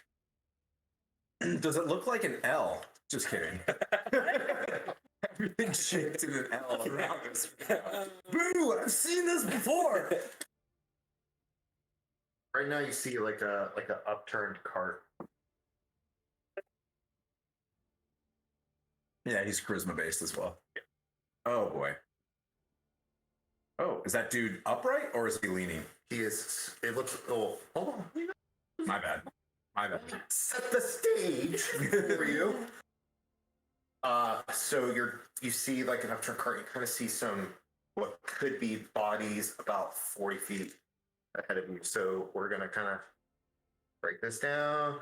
Does it look like an L? Just kidding. Everything's shaped in an L around us. Boo! I've seen this before. Right now, you see like a upturned cart. Yeah, he's charisma based as well. Oh boy. Oh, is that dude upright or is he leaning? He is. It looks. Oh, hold on. My bad. My bad. Set the stage for you. So you see like an upturned cart. You kind of see some what could be bodies about 40 feet ahead of you. So we're gonna kind of break this down.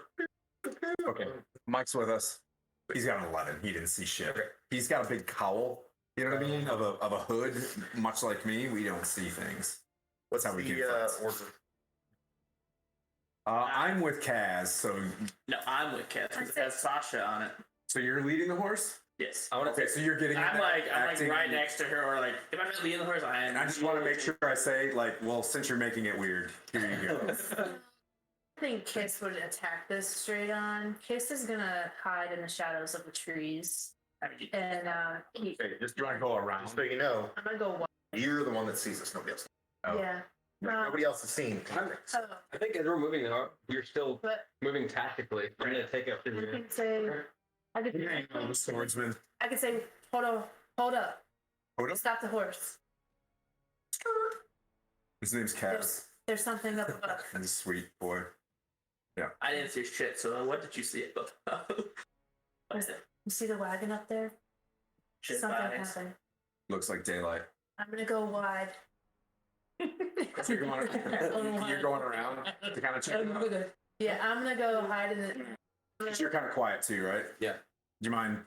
Okay. Mike's with us. He's got an 11. He didn't see shit. He's got a big cowl. You know what I mean? Of a hood. Much like me, we don't see things. What's how we the get friends. order? I'm with Kaz, so No, I'm with Kat. It has Sasha on it. you're leading the horse. Yes. I want to Okay, so you're getting. I'm in there, like acting- right next to her, or like if I'm not leading the horse, I am. And I just want to make sure I say like, well, since you're making it weird, here you go. I think Kiss would attack this straight on. Kiss is gonna hide in the shadows of the trees, and he, Okay, just You want to go around? so you know, I'm gonna go. you're the one that sees this. Nobody else. Oh. Yeah. Nobody else has seen. Oh, I think as we're moving, you're still but moving tactically. We're gonna take up I the. could say, I could, The swordsman. I could say, hold up, Hold up. stop the horse. His name's Kaz. There's something up above. He's a sweet boy. I didn't see shit. So what did you see? What is it? You see the wagon up there? Shit Something vibes. happened. Looks like daylight. I'm gonna go wide. So you're going around to kind of check it out. Yeah, I'm gonna go hide in the. You're kind of quiet too, right? Yeah. Do you mind?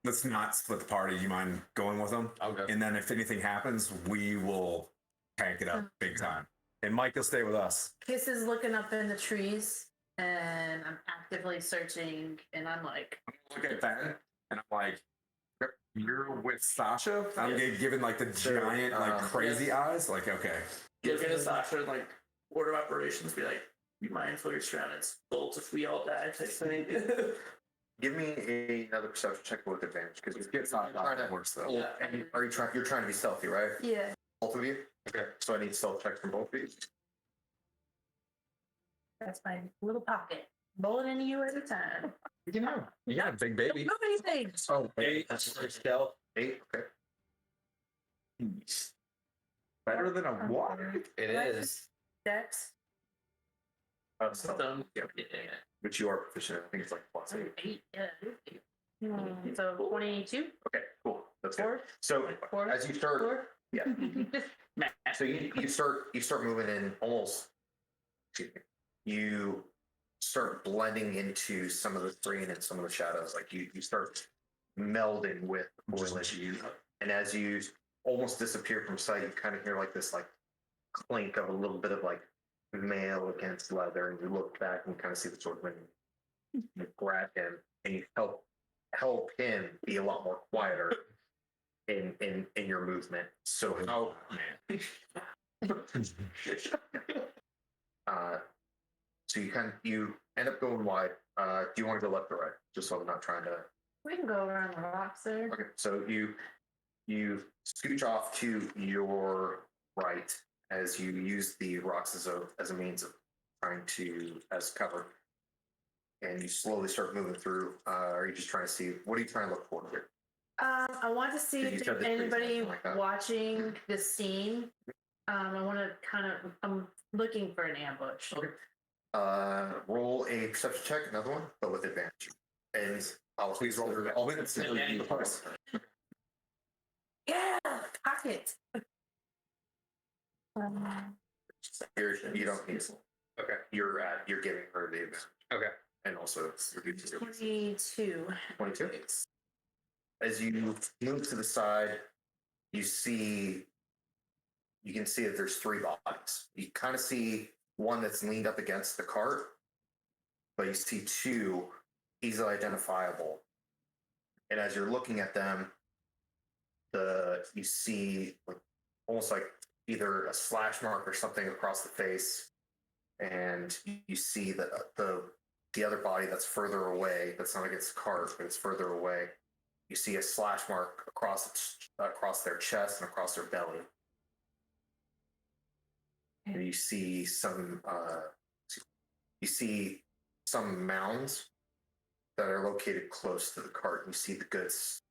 Let's not split the party. Do you mind going with them? I'll go. And then if anything happens, we will tank it up big time. And Mike will stay with us. Kiss is looking up in the trees, and I'm actively searching, and I'm like, Look at Ben, and I'm like, "You're with Sasha." I'm giving like the giant, like crazy eyes. Like, okay. Looking at Sasha, like order of operations, be like, be mindful you're surrounded. Bolts if we all die. Type thing. Give me another perception check with advantage because you're It's not trying to. worse though. Yeah. And are you trying? You're trying to be stealthy, right? yeah. Both of you. Okay. So I need stealth checks from both of you. That's my little pocket. Rolling into you at a time. You know, you got a big baby. Don't do anything. Oh, That's for stealth. 8. Okay. better than a water. It is. Dex. Stealth. So, Yeah. Which you are proficient in. I think it's like +8. 8. Yeah. So 22. Okay. Cool. That's good. 4. So 4. as you start, 4. yeah. So you start moving in almost. Excuse me. You start blending into some of the screen and some of the shadows. Like you start melding with the foliage. And as you almost disappear from sight, you kind of hear like this like clink of a little bit of like mail against leather, and you look back and kind of see the swordsman. You grab him and you help him be a lot more quieter in your movement. So Oh man. So you end up going wide. Do you want to go left or right? Just so I'm not trying to. We can go around the rocks there. Okay, so you scooch off to your right as you use the rocks as a means of trying to as cover, and you slowly start moving through. Are you just trying to see what are you trying to look for here? I want to see Did you if set there's the trees or anybody something like that? watching the scene. I want to I'm looking for an ambush. Okay. Roll a perception check, another one, but with advantage. And I'll Please roll. I'll consider you first. Yeah, pocket. You don't need to. Okay. You're giving her the advantage. Okay. And also reduces your 22. 22. As you move to the side, you can see that there's 3 bodies. You kind of see one that's leaned up against the cart, but you see two easily identifiable. And as you're looking at them, you see almost like either a slash mark or something across the face, and you see the other body that's further away. That's not against the cart, but it's further away. You see a slash mark across their chest and across their belly. And you see some mounds that are located close to the cart. You see the goods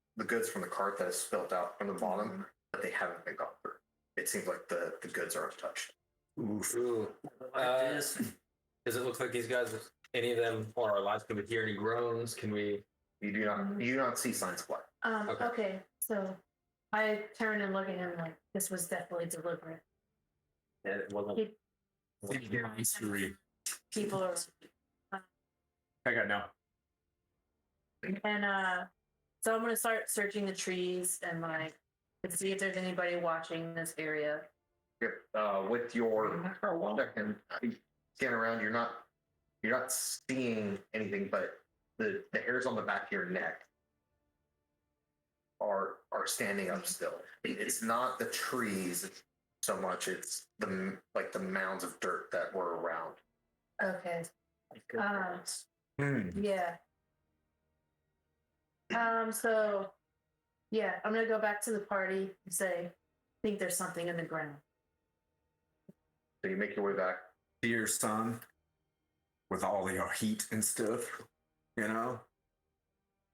from the cart that is spilled out from the bottom, but they haven't been gone through. It seems like the goods are untouched. Oof. Ooh. Does it look like these guys, any of them are alive? Can we hear any groans? Can we? You do not see signs of life. Okay, so I turn and look at him like this was definitely deliberate. Yeah, it wasn't. People are, I got no. and so I'm gonna start searching the trees and like to see if there's anybody watching this area. With your second scan around, you're not seeing anything, but the hairs on the back of your neck are standing up still. It's not the trees so much; it's the mounds of dirt that were around. Okay. Yeah. So yeah, I'm gonna go back to the party and say, I think there's something in the ground. So you make your way back. Dear son, with all your heat and stuff, you know.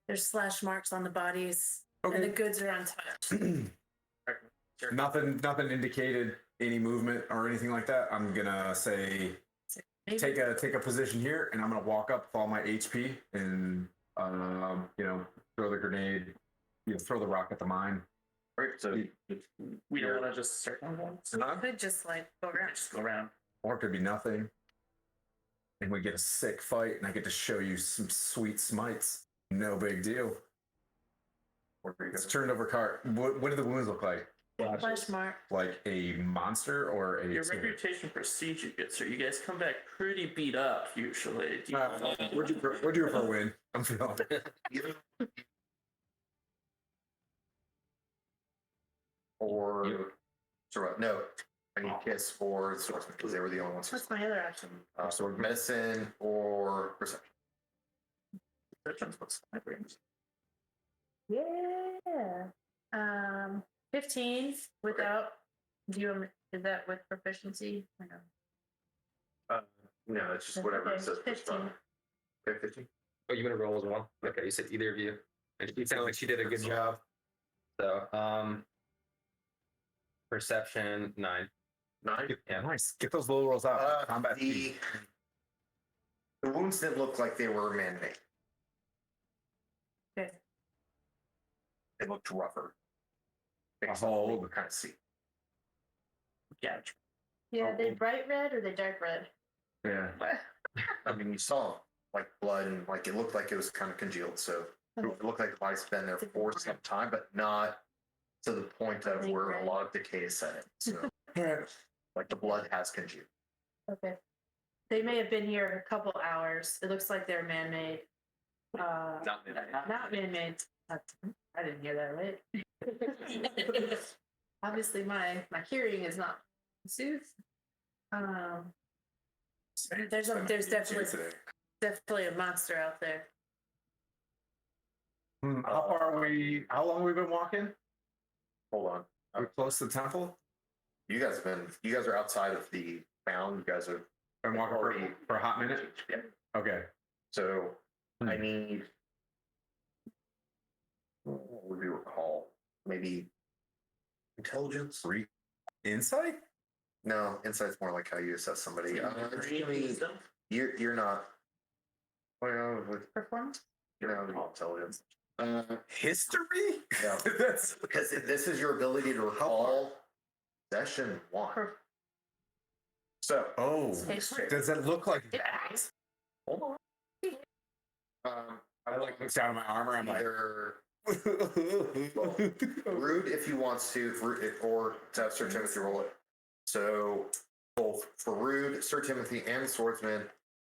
There's slash marks on the bodies, and the goods are untouched. Nothing indicated any movement or anything like that. I'm gonna say Maybe. take a position here, and I'm gonna walk up with all my HP and throw the grenade, throw the rock at the mine. Right. So We don't want to just start on one. So we could just like go around. Just go around. Or it could be nothing. And we get a sick fight, and I get to show you some sweet smites. No big deal. It's turned over cart. What do the wounds look like? Slash mark. Like a monster or a. Your reputation precedes you, good sir. You guys come back pretty beat up usually. We're due for a win. I'm feeling it. Or no, I need kiss for swordsman because they were the only ones. What's my other option? Sword medicine or perception. Perception's what's my range. Yeah. 15 without. Is that with proficiency? Or no? No, it's just whatever Okay, it says. 15. Okay, 15. Oh, you gonna roll as well? Okay, you said either of you. And you sound like she did a good job. So, perception 9. 9. Yeah. Nice. Get those little rolls out. Combat speed. The wounds didn't look like they were man-made. Okay. They looked rougher. A hole. Kind of see. Gotcha. Yeah, are they bright red or they dark red? Yeah. I mean, you saw like blood and like it looked like it was kind of congealed. So it looked like the body's been there for some time, but not to the point of where a lot of decay is set in. So like the blood has congealed. Okay. They may have been here a couple hours. It looks like they're man-made. Not man-made. Not man-made. I didn't hear that right. Obviously, my hearing is not soothed. There's definitely a monster out there. How long have we been walking? Hold on. Are we close to the temple? You guys are outside of the mound. You guys have Been walking for a hot minute? Yeah. Okay. So I need, what would you recall? Maybe intelligence? Insight? No, insight's more like how you assess somebody. You're not. Well, Performance? intelligence. History? Yeah. That's Because this is your ability to recall session 1. So, does it look like that? hold on. I like looks down at my armor. I'm like, Either rude if you want to, or to have Sir Timothy roll it. So both for rude, Sir Timothy, and swordsman,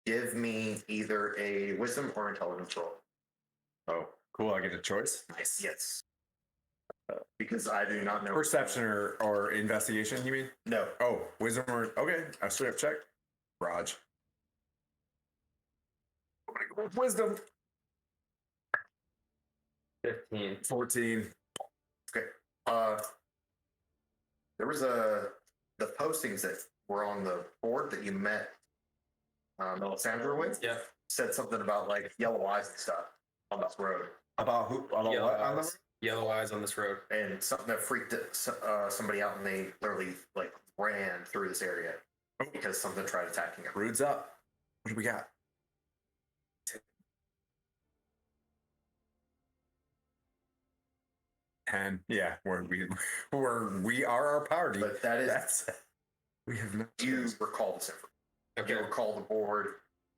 give me either a wisdom or intelligence roll. Oh, cool. I get a choice. Nice. Yes. Because I do not know. Perception or investigation, you mean? No. Oh, wisdom or okay. I straight up check. Raj. I'm gonna go with wisdom. 15. 14. Okay. There was the postings that were on the board that you met Melisandre with. Yeah. Said something about like yellow eyes and stuff on this road, About who? About Yellow what? On the- eyes. Yellow eyes on this road. and something that freaked somebody out, and they literally like ran through this area because something tried attacking them. Rude's up. What do we got? And yeah, we are our party. But that is That's we have no. you recall this information. Okay. You recall the board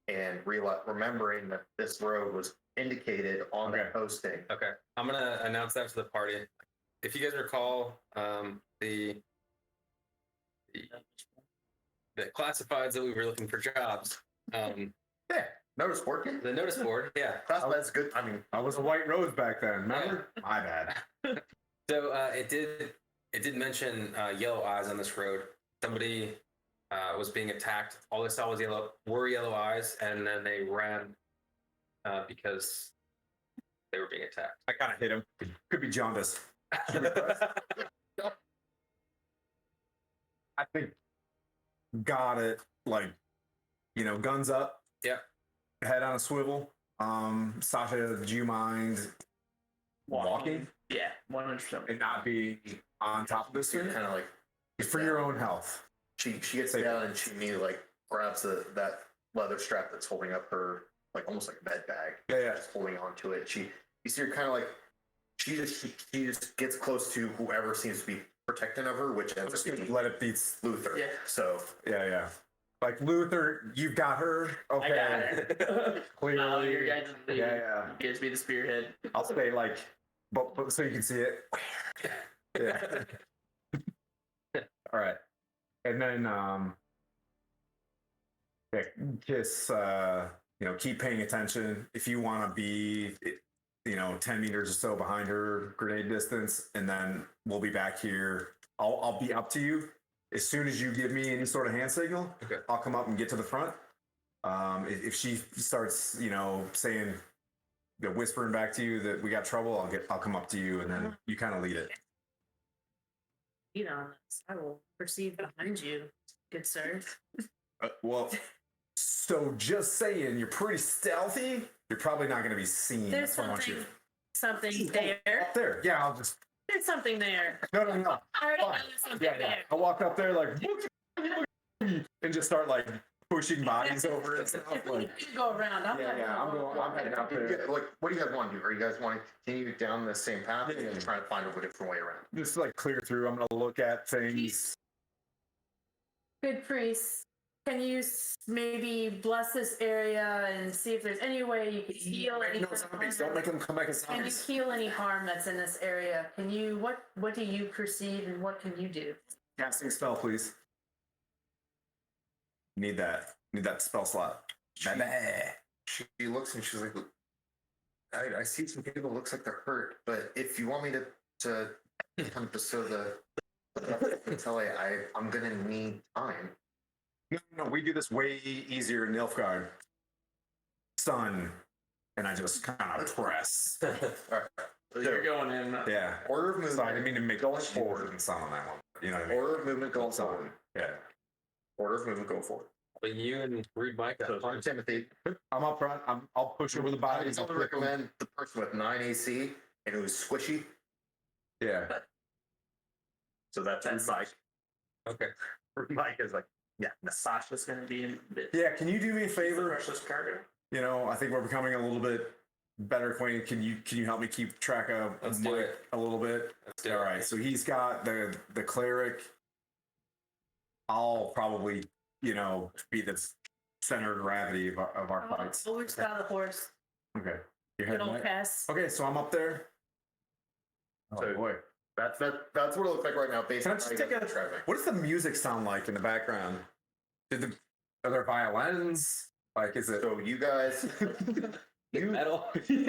and remembering that this road was indicated on Okay. the posting. Okay. I'm gonna announce that to the party. If you guys recall, the classifieds that we were looking for jobs, Yeah, notice working. the notice board, yeah. That's good. I mean, I was a white rose back then. Remember? My bad. So it did mention yellow eyes on this road. Somebody was being attacked. All they saw was yellow eyes, and then they ran because they were being attacked. I kind of hit him. Could be jaundice. I think got it. Like, guns up. Yeah. Head on a swivel. Sasha, do you mind walking Yeah, 100%. and not be on top of this you're thing? kind of like For your own health. she gets down and she immediately like grabs that leather strap that's holding up her like almost like a bed bag. Yeah. Just holding onto it. You see her kind of like she just gets close to whoever seems to be protecting of her, which ends up being Let it beat. Luther. Yeah. So Yeah. Like Luther, you got her. Okay. I got it. Clearly. Oh, your guys' lead. Yeah. You guys be the spearhead. I'll stay like, but so you can see it. Yeah. All right. And then, yeah, just, keep paying attention. If you want to be, 10 meters or so behind her grenade distance, and then we'll be back here. I'll be up to you. As soon as you give me any sort of hand signal, Okay. I'll come up and get to the front. If she starts, saying, whispering back to you that we got trouble, I'll come up to you, and then you kind of lead it. I will proceed behind you, good sir. Well, so just saying, you're pretty stealthy. You're probably not going to be seen. There's That's why I want something you there. up there. Yeah, I'll just. There's something there. No. I already know Fine. there's something Yeah. there. I'll walk up there like, and just start like pushing bodies over and stuff. If we Like, can go around, I'm I'm heading out there. like, what do you guys want to do? Are you guys wanting to continue down the same path, or are you trying to find a different way around? Just like clear through. I'm going to look at things. Good priest. Can you maybe bless this area and see if there's any way you could heal any No zombies. Don't make them come back as Can you zombies. heal any harm that's in this area? Can you what do you perceive and what can you do? Casting spell, please. Need that spell slot. She looks and she's like, I see some people looks like they're hurt, but if you want me to come to show tell you I'm gonna need time. No, we do this way easier in Nilfgaard. Sun, and I just kind of press. All right. So you're going in. Yeah. Order of movement. So I didn't mean to make Going forward forward. and sun on that one. You know what I mean? Order of movement going Sun. forward. Yeah. Order of movement going forward. But you and Rude Mike, So Timothy, I'm up front. I'll push over the I bodies. would recommend the person with 9 AC and who's squishy. Yeah. So that's Mike. okay. Mike is like, Sasha's gonna be in the Yeah. Can you do me a favor? precious cargo. I think we're becoming a little bit better acquainted. Can you help me keep track of Let's do Mike it. a little bit? Let's do All it. right. So he's got the cleric. I'll probably be the center of gravity of our fights. Oh, we've got the horse. Okay. You're Good heading old right? Cass. Okay, so I'm up there. Oh So- boy. that's what it looks like right now. Based Can I on just how you take guys a- are traveling. What does the music sound like in the background? Are there violins? Like, is it? So you guys, you Metal. you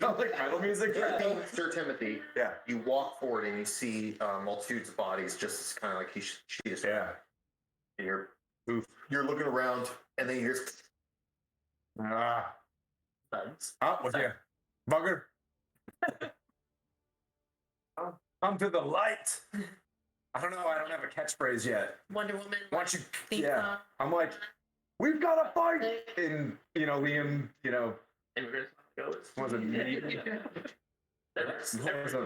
Sounds like metal music. Sir Timothy, Yeah. you walk forward and you see multitudes of bodies, just kind of like she is. Yeah. And you're looking around, and then you hear. Ah. Bugs. Oh, what's here? Bugger. Come to the light. I don't know. I don't have a catchphrase yet. Wonder Woman. Once you, Think yeah, I'm like, we've got to fight. And Liam, Immigrants goes. was it?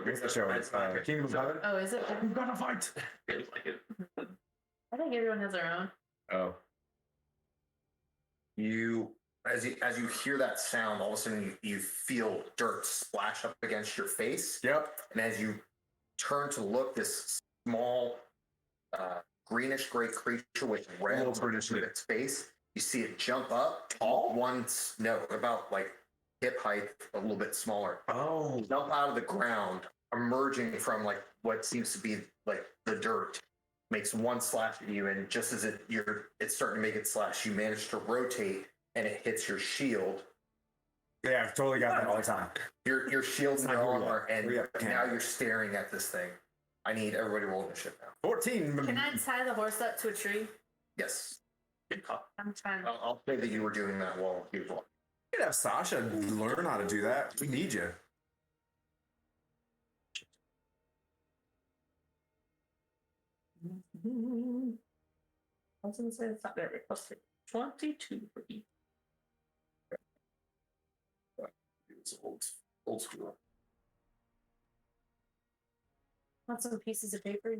What's the show? It's Kingdom of Heaven. Oh, is it? We've got to fight. Feels like it. I think everyone has their own. Oh. You as you hear that sound, all of a sudden you feel dirt splash up against your face. Yep. And as you turn to look, this small greenish gray creature with red Little British through its face, you see it jump up. Tall? About like hip height, a little bit smaller. Oh. Jump out of the ground, emerging from like what seems to be like the dirt. Makes one slash at you, and just as it's starting to make its slash, you manage to rotate, and it hits your shield. Yeah, I've totally got that all the time. Your shield's now armor, and Yeah. now you're staring at this thing. I need everybody to roll initiative now. 14. Can I tie the horse up to a tree? Yes, Good call. I'm trying. I'll say that you were doing that while he was walking. You could have Sasha learn how to do that. We need you. I was gonna say it's not very close. 22 for each. It's old school. Want some pieces of paper?